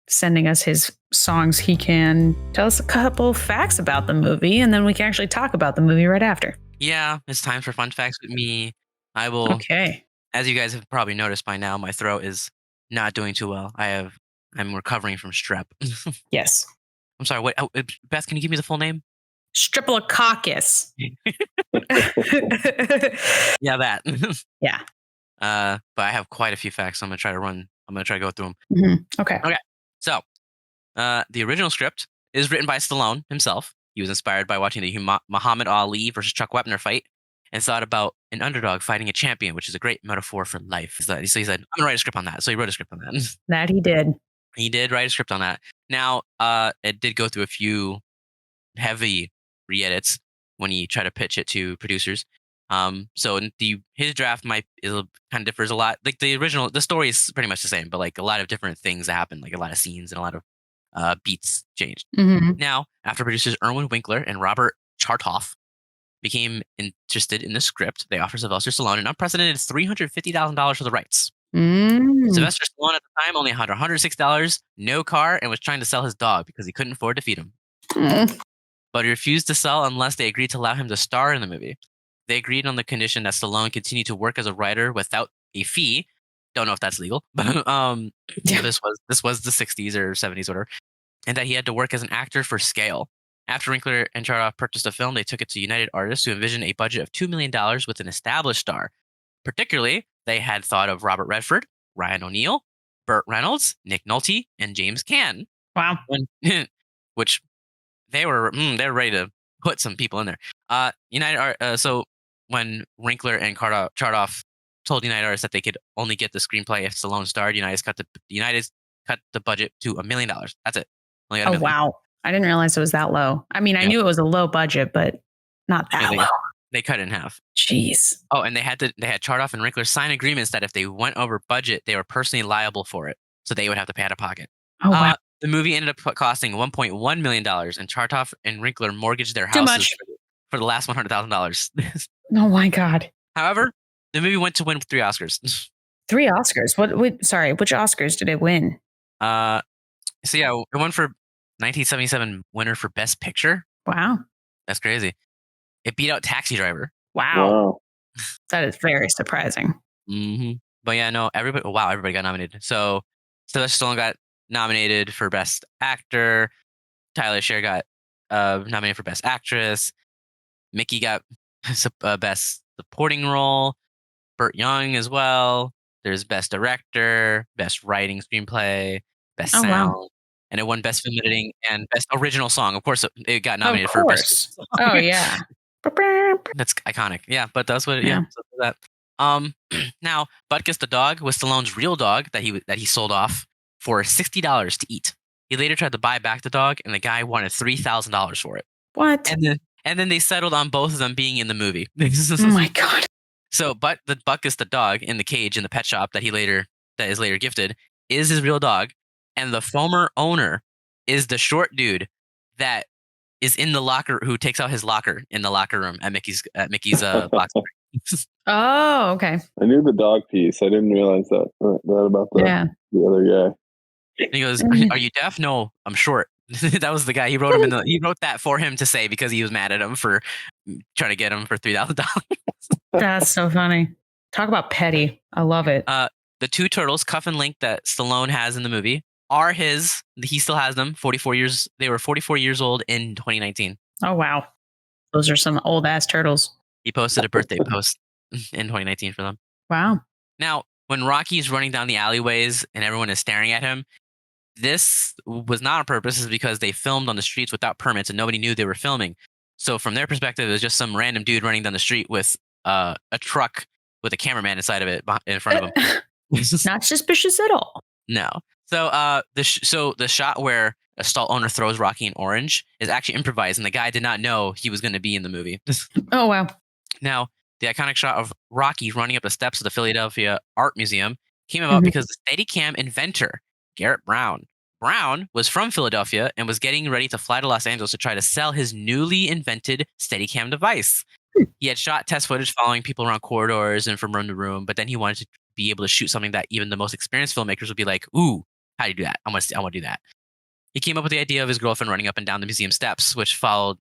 sending us his songs, he can tell us a couple facts about the movie, and then we can actually talk about the movie right after. Yeah, it's time for fun facts with me. I will. Okay. As you guys have probably noticed by now, my throat is not doing too well. I'm recovering from strep. Yes. I'm sorry. What? Beth, can you give me the full name? Streptococcus. Yeah, that. Yeah. But I have quite a few facts. So I'm gonna try to go through them. Mm-hmm. Okay. So, the original script is written by Stallone himself. He was inspired by watching the Muhammad Ali versus Chuck Wepner fight and thought about an underdog fighting a champion, which is a great metaphor for life. So he said, I'm going to write a script on that. So he wrote a script on that. That he did. He did write a script on that. Now, it did go through a few heavy re-edits when he tried to pitch it to producers. So his draft kind of differs a lot. Like the story is pretty much the same, but like a lot of different things that happen, like a lot of scenes and a lot of beats changed. Mm-hmm. Now, after producers Erwin Winkler and Robert Chartoff became interested in the script, they offered Sylvester Stallone an unprecedented $350,000 for the rights. Sylvester Stallone at the time only had $106, no car, and was trying to sell his dog because he couldn't afford to feed him. But he refused to sell unless they agreed to allow him to star in the movie. They agreed on the condition that Stallone continue to work as a writer without a fee. Don't know if that's legal, but this was the 60s or 70s, whatever. And that he had to work as an actor for scale. After Winkler and Chartoff purchased the film, they took it to United Artists, who envisioned a budget of $2 million with an established star. Particularly, they had thought of Robert Redford, Ryan O'Neal, Burt Reynolds, Nick Nolte, and James Caan. Wow. Which they were ready to put some people in there. So when Winkler and Chartoff told United Artists that they could only get the screenplay if Stallone starred, United cut the budget to $1 million. That's it. Oh, wow. I didn't realize it was that low. I mean, I knew it was a low budget, but not that low. They cut it in half. Jeez. Oh, and they had Chartoff and Winkler sign agreements that if they went over budget, they were personally liable for it. So they would have to pay out of pocket. Oh, wow. The movie ended up costing $1.1 million, and Chartoff and Winkler mortgaged their houses for the last $100,000. Oh, my God. However, the movie went to win 3 Oscars. 3 Oscars? Sorry, which Oscars did it win? So yeah, it won for 1977 winner for Best Picture. Wow. That's crazy. It beat out Taxi Driver. Wow. That is very surprising. Mm-hmm. But yeah, no, everybody got nominated. So Sylvester Stallone got nominated for Best Actor. Tyler Sher got nominated for Best Actress. Mickey got Best Supporting Role. Burt Young as well. There's Best Director, Best Writing Screenplay, Best Sound. Wow. And it won Best Film Editing and Best Original Song. Of course, it got nominated for Best Song. Oh, yeah. That's iconic. Yeah, but that's what. Yeah. So that. Now, Butkus the dog was Stallone's real dog that he sold off for $60 to eat. He later tried to buy back the dog, and the guy wanted $3,000 for it. What? And then they settled on both of them being in the movie. Oh my God. So, but the Butkus the dog in the cage in the pet shop that is later gifted is his real dog, and the former owner is the short dude that is in the locker, who takes out his locker in the locker room at Mickey's box. Oh, okay. I knew the dog piece. I didn't realize that about the other guy. And he goes, "Are you deaf?" "No, I'm short." That was the guy. He wrote he wrote that for him to say because he was mad at him for trying to get him for $3,000. That's so funny. Talk about petty. I love it. The two turtles, Cuff and Link, that Stallone has in the movie are his. He still has them. 44 years. They were 44 years old in 2019. Oh, wow. Those are some old ass turtles. He posted a birthday post in 2019 for them. Wow. Now, when Rocky's running down the alleyways and everyone is staring at him, this was not on purpose. It's because they filmed on the streets without permits and nobody knew they were filming. So from their perspective, it was just some random dude running down the street with a truck with a cameraman inside of it in front of him. Not suspicious at all. No. So the shot where a stall owner throws Rocky an orange is actually improvised, and the guy did not know he was going to be in the movie. Oh, wow. Now, the iconic shot of Rocky running up the steps of the Philadelphia Art Museum came about because the Steadicam inventor, Garrett Brown, was from Philadelphia and was getting ready to fly to Los Angeles to try to sell his newly invented Steadicam device. He had shot test footage following people around corridors and from room to room, but then he wanted to be able to shoot something that even the most experienced filmmakers would be like, "Ooh, how do you do that? I want to do that." He came up with the idea of his girlfriend running up and down the museum steps, which followed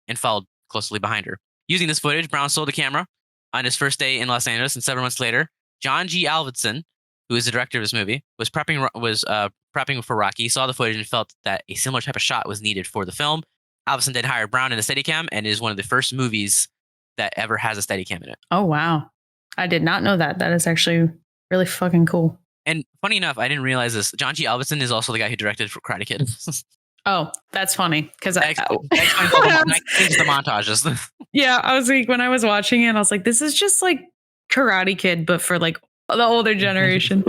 closely behind her. Using this footage, Brown sold the camera on his first day in Los Angeles, and several months later, John G. Alvinson, who is the director of this movie, was prepping for Rocky, saw the footage and felt that a similar type of shot was needed for the film. Alvinson then hired Brown in a Steadicam, and is one of the first movies that ever has a Steadicam in it. Oh, wow. I did not know that. That is actually really fucking cool. And funny enough, I didn't realize this. John G. Alvinson is also the guy who directed for Karate Kid. Oh, that's funny. Because that explains all the montages. Yeah, I was like, when I was watching it, I was like, this is just like Karate Kid, but for like the older generation.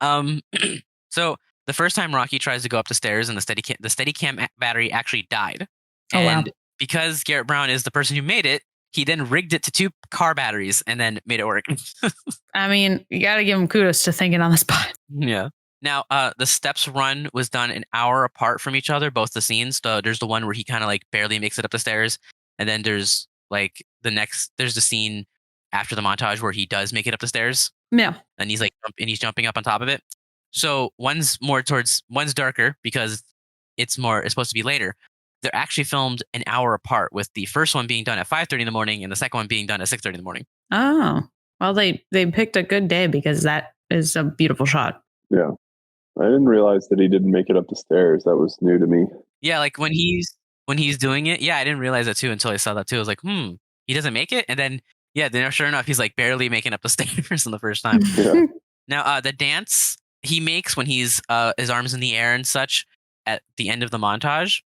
So the first time Rocky tries to go up the stairs and the Steadicam battery actually died. Oh, wow. And because Garrett Brown is the person who made it, he then rigged it to 2 car batteries and then made it work. I mean, you got to give him kudos to thinking on the spot. Yeah. Now, the steps run was done an hour apart from each other, both the scenes. There's the one where he kind of like barely makes it up the stairs. And then there's like there's the scene after the montage where he does make it up the stairs. Yeah. And he's jumping up on top of it. So one's darker because it's supposed to be later. They're actually filmed an hour apart, with the first one being done at 5:30 in the morning and the second one being done at 6:30 in the morning. Oh, well, they picked a good day because that is a beautiful shot. Yeah. I didn't realize that he didn't make it up the stairs. That was new to me. Yeah, like when he's doing it. Yeah, I didn't realize that too until I saw that too. I was like, he doesn't make it. And then, sure enough, he's like barely making up the stairs on the first time. Yeah. Now, the dance he makes when he's his arms in the air and such at the end of the montage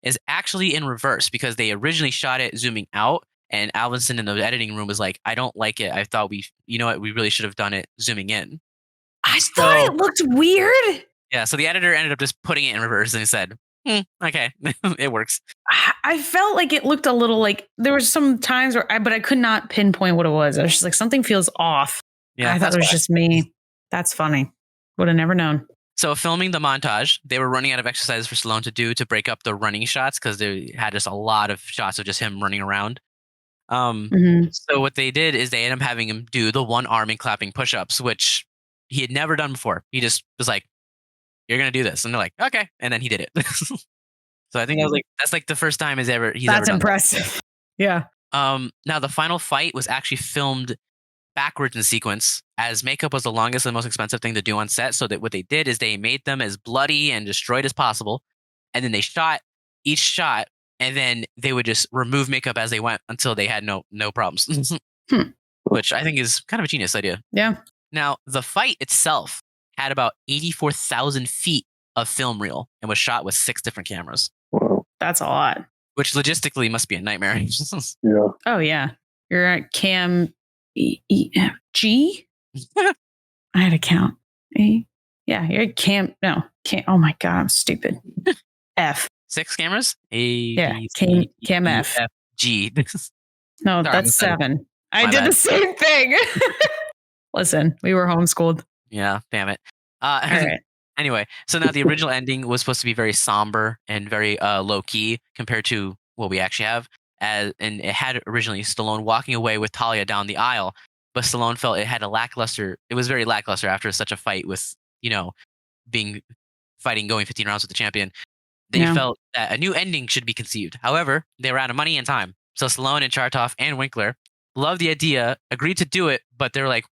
is actually in reverse, because they originally shot it zooming out, and Alvinson in the editing room was like, "I don't like it. I thought we really should have done it zooming in." I thought it looked weird. Yeah, so the editor ended up just putting it in reverse, and he said, "Okay, it works." I felt like it looked a little like there was some times where but I could not pinpoint what it was. I was just like, something feels off. Yeah, I thought it was just me. That's funny. Would have never known. So filming the montage, they were running out of exercises for Stallone to do to break up the running shots, because they had just a lot of shots of just him running around. So what they did is they ended up having him do the one arm and clapping push-ups, which he had never done before. He just was like, "You're gonna do this," and they're like, "Okay," and then he did it. So I think that's like the first time he's ever done. That's impressive. Yeah. Now the final fight was actually filmed backwards in sequence, as makeup was the longest and most expensive thing to do on set. So that what they did is they made them as bloody and destroyed as possible, and then they shot each shot, and then they would just remove makeup as they went until they had no problems. Which I think is kind of a genius idea. Yeah. Now the fight itself had about 84,000 feet of film reel and was shot with 6 different cameras. Wow. That's a lot. Which logistically must be a nightmare. Yeah. Oh yeah. You're at cam G? I had to count. A? Yeah, you're at cam. No, can't. Oh my God, I'm stupid. F. 6 cameras? Yeah, cam F. F, G. No, that's 7. I did the same thing. Listen, we were homeschooled. Yeah, damn it. All right. Anyway, so now the original ending was supposed to be very somber and very low key compared to what we actually have. And it had originally Stallone walking away with Talia down the aisle, but Stallone felt it was very lackluster after such a fight with, being fighting, going 15 rounds with the champion. They felt that a new ending should be conceived. However, they were out of money and time. So Stallone and Chartoff and Winkler loved the idea, agreed to do it, but they're like,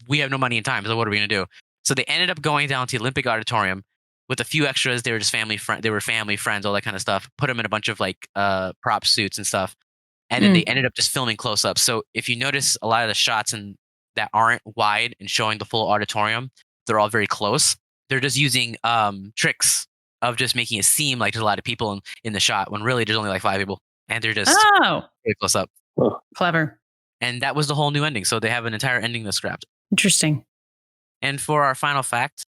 we have no money and time, so what are we going to do? So they ended up going down to the Olympic Auditorium with a few extras. They were just family friends, all that kind of stuff. Put them in a bunch of like prop suits and stuff. And then they ended up just filming close up. So if you notice a lot of the shots that aren't wide and showing the full auditorium, they're all very close. They're just using tricks of just making it seem like there's a lot of people in the shot when really there's only like 5 people. And they're just very close up. Clever. And that was the whole new ending. So they have an entire ending that's scrapped. Interesting. And for our final fact,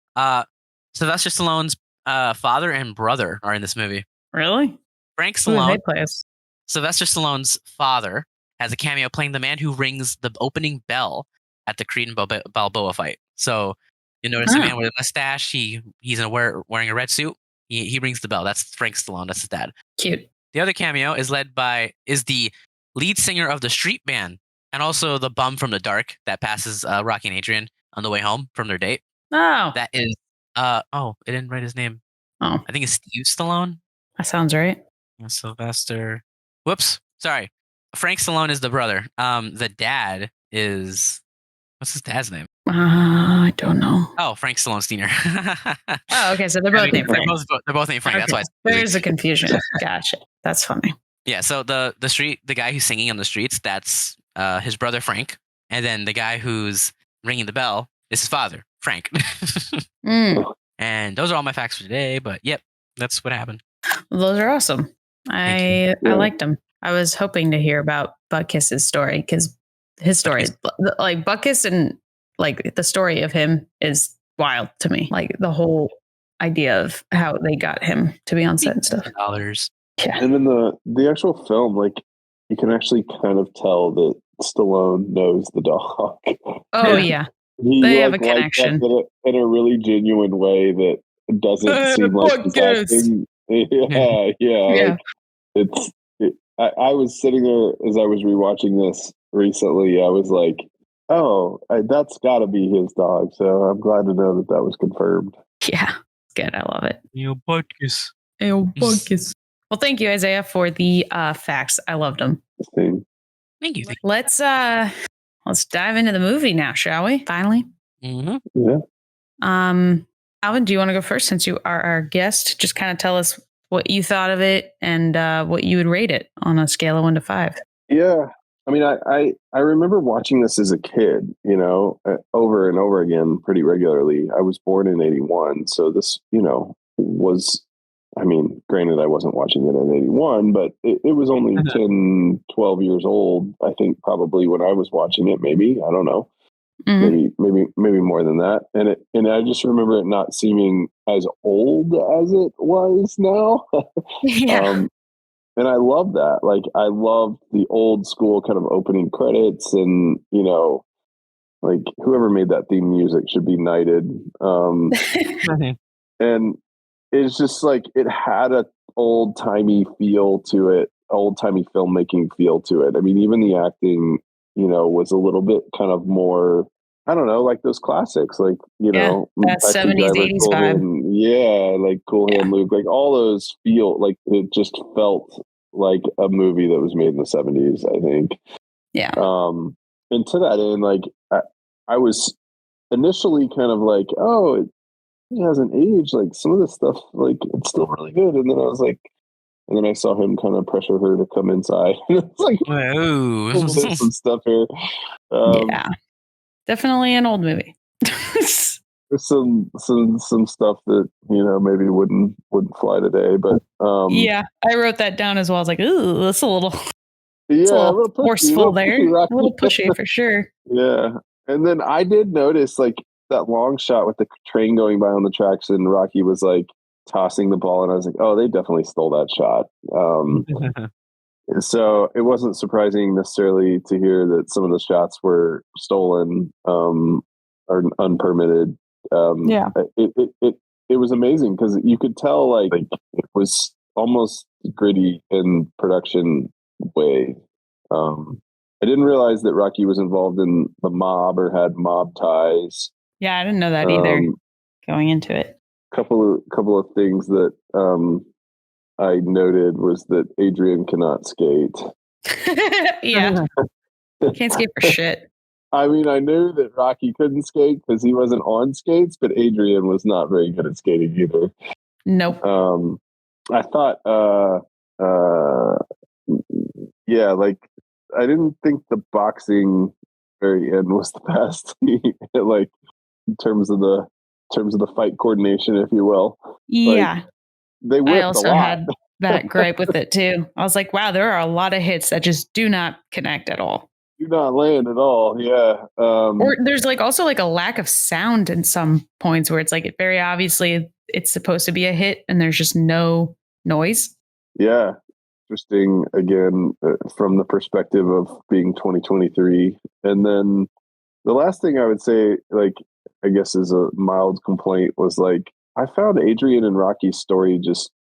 Sylvester Stallone's father and brother are in this movie. Really? Frank Stallone, plays? Sylvester Stallone's father, has a cameo playing the man who rings the opening bell at the Creed and Balboa fight. So you notice a man with a mustache. He's wearing a red suit. He rings the bell. That's Frank Stallone. That's his dad. Cute. The other cameo is the lead singer of the Street Band and also the bum from the dark that passes Rocky and Adrian on the way home from their date. Oh. That is it didn't write his name. Oh. I think it's Steve Stallone. That sounds right. Sylvester. Whoops. Sorry. Frank Stallone is the brother. The dad is, what's his dad's name? I don't know. Oh, Frank Stallone Sr. Oh, okay. So they're both named Frank. They're both named Frank. Okay. That's why There's a confusion. Gotcha. That's funny. Yeah. So the guy who's singing on the streets, that's his brother Frank, and then the guy who's ringing the bell is his father, Frank. And those are all my facts for today. But yep, that's what happened. Well, those are awesome. I liked them. I was hoping to hear about Butkus's story because his story is like Butkus, and like the story of him is wild to me. Like the whole idea of how they got him to be on set and stuff. Yeah. And in the actual film, like you can actually kind of tell that Stallone knows the dog. Oh yeah. They have a connection in a really genuine way that doesn't seem like he's acting. Yeah. Like, I was sitting there as I was rewatching this recently. I was like, that's got to be his dog. So I'm glad to know that was confirmed. Yeah, good. I love it. Butkus. Butkus. Well, thank you, Isaiah, for the facts. I loved them. Thank you. Let's dive into the movie now, shall we? Finally. Mm-hmm. Yeah. Alvin, do you want to go first since you are our guest? Just kind of tell us what you thought of it and what you would rate it on a scale of 1 to 5. Yeah. I mean, I remember watching this as a kid, over and over again pretty regularly. I was born in 81. So this, was, I mean, granted, I wasn't watching it in 81, but it was only 10, 12 years old, I think, probably when I was watching it, maybe. I don't know. Maybe more than that. And I just remember it not seeming as old as it was now. Yeah. And I love that. Like, I love the old school kind of opening credits, and like whoever made that theme music should be knighted. And it's just like it had a old timey feel to it, old timey filmmaking feel to it. I mean, even the acting, was a little bit kind of more, I don't know, like those classics, like, that 70s, 80s vibe. Yeah, like Cool Hand Luke, like all those feel like it just felt like a movie that was made in the 70s, I think. Yeah. And to that end, like I was initially kind of like, oh, it hasn't aged. Like some of this stuff, like it's still really good. And then I was like, and then I saw him kind of pressure her to come inside. It's like, whoa, there's some stuff here. Yeah, definitely an old movie. There's some stuff that maybe wouldn't fly today, but yeah, I wrote that down as well. I was like, ooh, that's a little pushy, forceful there, a little pushy for sure. Yeah, and then I did notice like that long shot with the train going by on the tracks, and Rocky was like tossing the ball, and I was like, oh, they definitely stole that shot. So it wasn't surprising necessarily to hear that some of the shots were stolen or unpermitted. It was amazing because you could tell like it was almost gritty in production way. I didn't realize that Rocky was involved in the mob or had mob ties. Yeah, I didn't know that either going into it. couple of things that I noted was that Adrian cannot skate. Yeah. Can't skate for shit. I mean, I knew that Rocky couldn't skate because he wasn't on skates, but Adrian was not very good at skating either. Nope. I thought, yeah, like I didn't think the boxing very end was the best. Like in terms of the fight coordination, if you will. Yeah. Like, they I whipped also a lot. had that gripe with it too. I was like, wow, there are a lot of hits that just do not connect at all. Do not land at all. Yeah. Or there's like also like a lack of sound in some points where it's like it very obviously it's supposed to be a hit and there's just no noise. Yeah. Interesting again from the perspective of being 2023. And then the last thing I would say, like, I guess is a mild complaint, was like, I found Adrian and Rocky's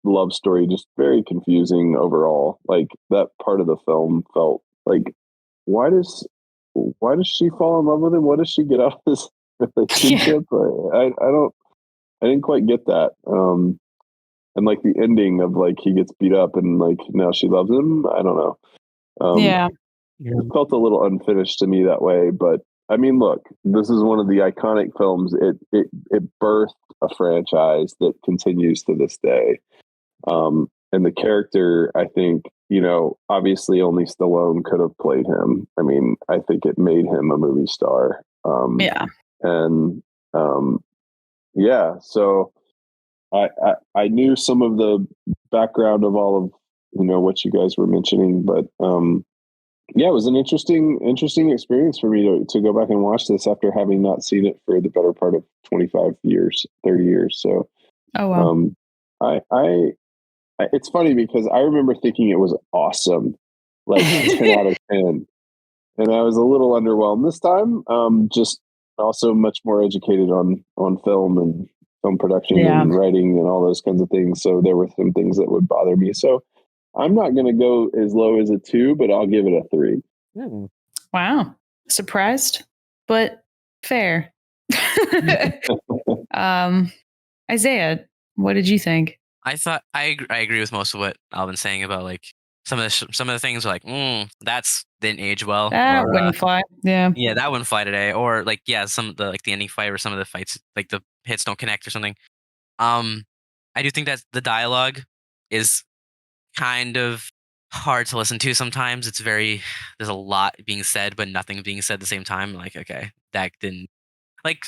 love story, just very confusing overall. Like, that part of the film felt like, why does she fall in love with him? What does she get out of this relationship? Yeah. I didn't quite get that. And like the ending of like he gets beat up and like now she loves him. I don't know. Yeah. It felt a little unfinished to me that way, but I mean, look, this is one of the iconic films. It birthed a franchise that continues to this day. And the character, I think, obviously only Stallone could have played him. I mean, I think it made him a movie star. Yeah. And yeah, so I knew some of the background of all of what you guys were mentioning, but yeah, it was an interesting experience for me to go back and watch this after having not seen it for the better part of 25 years, 30 years. So, oh wow. It's funny because I remember thinking it was awesome, like 10 out of 10, and I was a little underwhelmed this time. Just also much more educated on film and film production and writing and all those kinds of things. So there were some things that would bother me. So I'm not going to go as low as a 2, but I'll give it a 3. Wow. Surprised, but fair. Isaiah, what did you think? I thought I agree with most of what Alvin's saying about like some of the things are like, that's didn't age well. That wouldn't fly. Yeah. Yeah, that wouldn't fly today. Or like, yeah, some of the like the ending fight or some of the fights, like the hits don't connect or something. I do think that the dialogue is kind of hard to listen to sometimes. There's a lot being said, but nothing being said at the same time. Like, okay, that didn't, like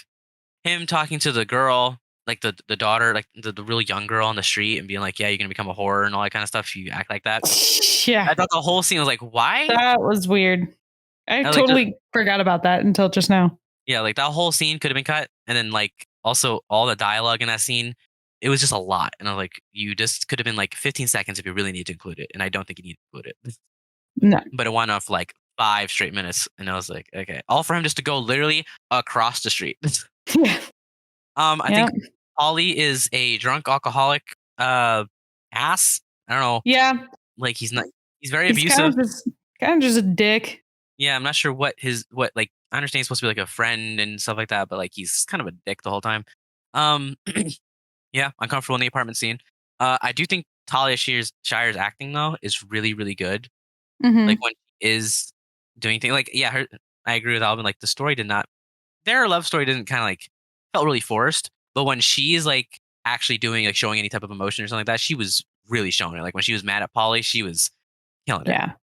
him talking to the girl, like the daughter, like the really young girl on the street and being like, yeah, you're going to become a whore and all that kind of stuff. If you act like that. Yeah. I thought the whole scene was like, why? That was weird. I totally forgot about that until just now. Yeah, like that whole scene could have been cut. And then like also all the dialogue in that scene, it was just a lot. And I was like, you just could have been like 15 seconds if you really need to include it. And I don't think you need to include it. No. But it went off like 5 straight minutes. And I was like, okay. All for him just to go literally across the street. Yeah. I think Ollie is a drunk alcoholic ass. I don't know. Yeah. Like he's very abusive. Kind of just a dick. Yeah, I'm not sure what like I understand he's supposed to be like a friend and stuff like that, but like he's kind of a dick the whole time. Yeah, uncomfortable in the apartment scene. I do think Talia Shire's acting though is really, really good. Mm-hmm. Like when she is doing things like I agree with Alvin. Like the story their love story didn't kind of like felt really forced, but when she's like actually doing like showing any type of emotion or something like that, she was really showing it. Like when she was mad at Polly, she was killing it. Yeah.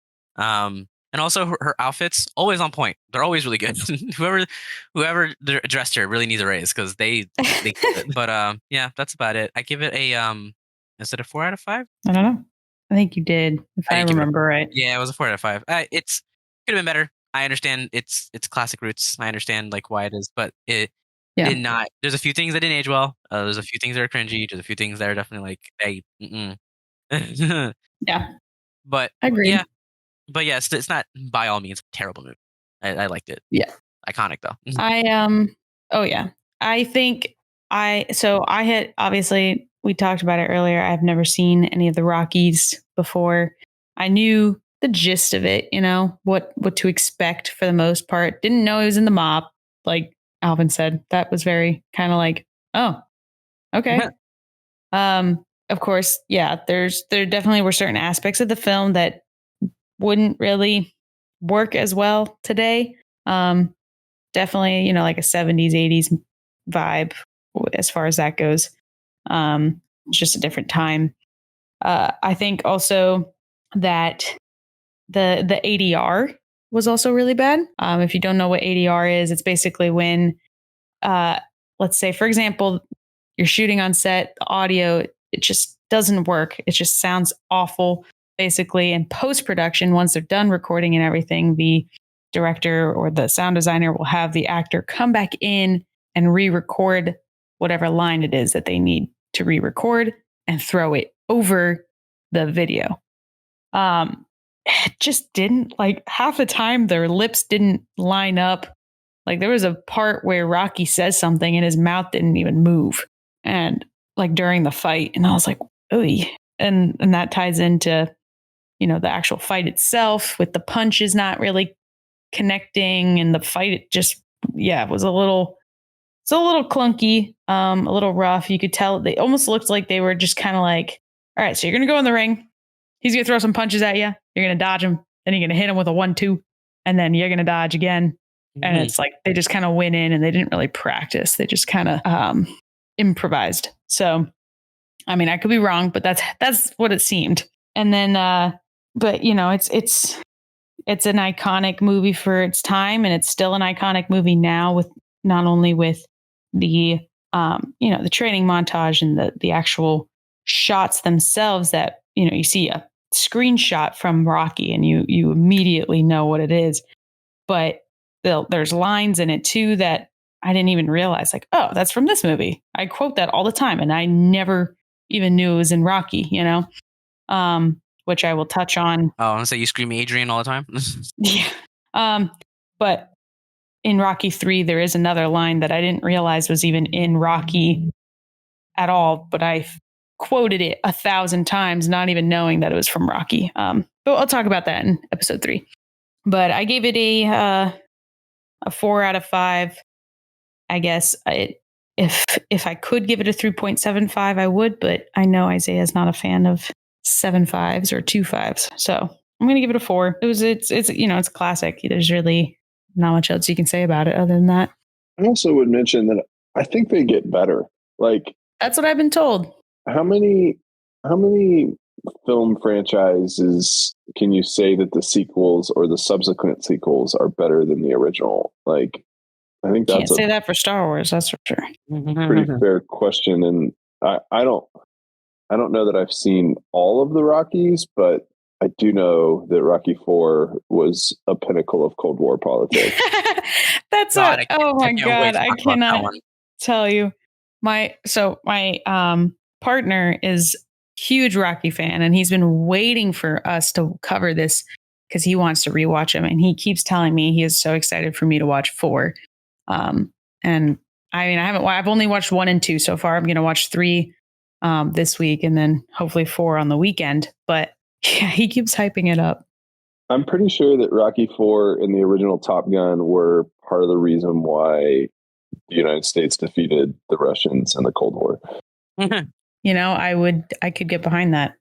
And also her outfits always on point. They're always really good. whoever dressed her really needs a raise because they killed it. But yeah, that's about it. I give it a is it a 4 out of 5? I don't know. I think you did, if I remember right. Yeah, it was a 4 out of 5. It's could have been better. I understand it's classic roots. I understand like why it is, but it did not. There's a few things that didn't age well. There's a few things that are cringy. There's a few things that are definitely like, hey, yeah. But I agree. Yeah. But yes, it's not by all means a terrible movie. I liked it. Yeah. Iconic though. Oh yeah. I think I had obviously we talked about it earlier. I've never seen any of the Rockies before. I knew the gist of it, what to expect for the most part. Didn't know it was in the mob, like Alvin said. That was very kind of like, oh, okay. Of course, yeah, there definitely were certain aspects of the film that wouldn't really work as well today. Definitely, you know, like a 70s, 80s vibe as far as that goes. It's just a different time. I think also that the ADR was also really bad. If you don't know what ADR is, it's basically when, let's say, for example, you're shooting on set, the audio, it just doesn't work. It just sounds awful. Basically, in post production, once they're done recording and everything, the director or the sound designer will have the actor come back in and re-record whatever line it is that they need to re-record and throw it over the video. It just didn't, like, half the time their lips didn't line up. Like, there was a part where Rocky says something and his mouth didn't even move, and like during the fight, and I was like, "Oy." And that ties into, you know, the actual fight itself, with the punches not really connecting, and the fight, it just, yeah, it was a little clunky, a little rough. You could tell they almost looked like they were just kind of like, all right, so you're gonna go in the ring, he's gonna throw some punches at you, you're gonna dodge him, then you're gonna hit him with a 1-2, and then you're gonna dodge again. And it's like they just kind of went in and they didn't really practice. They just kind of improvised. So, I mean, I could be wrong, but that's what it seemed. And then, but you know, it's an iconic movie for its time, and it's still an iconic movie now, with not only with the you know, the training montage and the actual shots themselves, that, you know, you see a screenshot from Rocky and you immediately know what it is. But there's lines in it too that I didn't even realize, like, oh, that's from this movie. I quote that all the time, and I never even knew it was in Rocky, you know, which I will touch on. Oh, I want to say you scream Adrian all the time. Yeah. But in Rocky 3, there is another line that I didn't realize was even in Rocky at all, but I quoted it 1,000 times, not even knowing that it was from Rocky. But I'll talk about that in episode 3. But I gave it a 4 out of 5. I guess if I could give it a 3.75, I would, but I know Isaiah's not a fan of 7.5s or 2.5s, so I'm going to give it a 4. It's you know, it's classic. There's really not much else you can say about it other than that. I also would mention that I think they get better. Like, that's what I've been told. How many film franchises can you say that the sequels or the subsequent sequels are better than the original? Like, I think that's can't say that for Star Wars. That's for sure. Pretty fair question, and I don't know that I've seen all of the Rockies, but I do know that Rocky IV was a pinnacle of Cold War politics. That's God, oh my God, I cannot tell you. My partner is a huge Rocky fan, and he's been waiting for us to cover this because he wants to rewatch them, and he keeps telling me he is so excited for me to watch 4. And I mean, I've only watched 1 and 2 so far. I'm going to watch 3 this week, and then hopefully 4 on the weekend. But yeah, he keeps hyping it up. I'm pretty sure that Rocky IV and the original Top Gun were part of the reason why the United States defeated the Russians in the Cold War. You know, I could get behind that.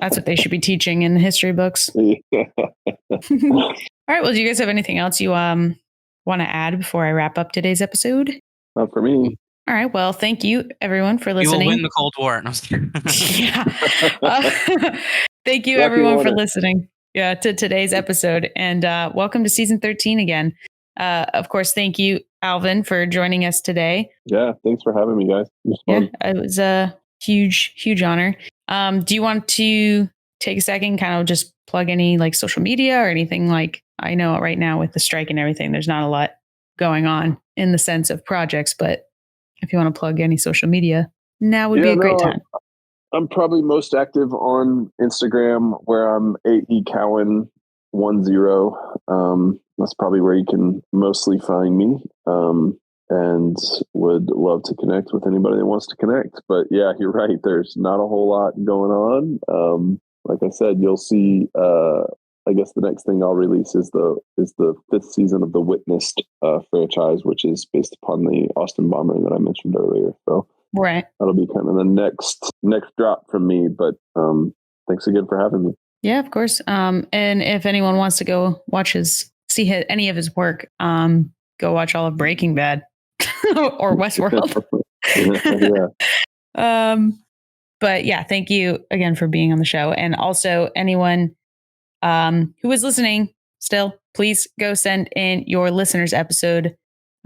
That's what they should be teaching in the history books. Yeah. All right. Well, do you guys have anything else you want to add before I wrap up today's episode? Not for me. All right. Well, thank you everyone for listening. You will win the Cold War. No, yeah. Thank you everyone for listening. Yeah, to today's episode, and welcome to season 13 again. Of course, thank you, Alvin, for joining us today. Yeah, thanks for having me, guys. It was a huge honor. Do you want to take a second, kind of just plug any like social media or anything? Like, I know right now with the strike and everything, there's not a lot going on in the sense of projects, but if you want to plug any social media, now would be a great time. I'm probably most active on Instagram, where I'm AECowan10. That's probably where you can mostly find me. And would love to connect with anybody that wants to connect. But yeah, you're right. There's not a whole lot going on. Like I said, you'll see. I guess the next thing I'll release is the 5th season of the Witnessed franchise, which is based upon the Austin bomber that I mentioned earlier. So Right. That'll be kind of the next drop from me. But thanks again for having me. Yeah, of course. And if anyone wants to go watch see any of his work, go watch all of Breaking Bad or Westworld. Yeah. But yeah, thank you again for being on the show. And also anyone who is listening still, please go send in your listeners episode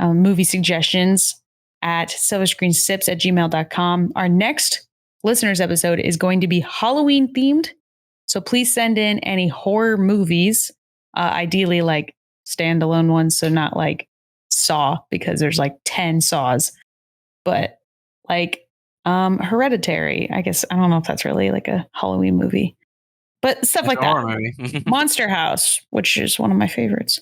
movie suggestions at silverscreensips@gmail.com. Our next listeners episode is going to be Halloween themed. So please send in any horror movies, ideally like standalone ones. So not like Saw, because there's like 10 Saws, but like Hereditary. I guess I don't know if that's really like a Halloween movie, but stuff like that. Monster House, which is one of my favorites.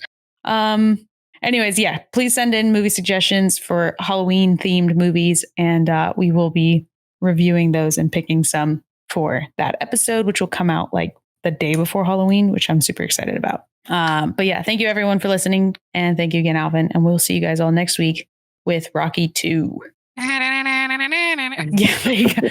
Anyways, yeah, please send in movie suggestions for Halloween themed movies, and we will be reviewing those and picking some for that episode, which will come out like the day before Halloween, which I'm super excited about. But yeah, thank you everyone for listening, and thank you again, Alvin, and we'll see you guys all next week with Rocky 2. Yeah, there you go.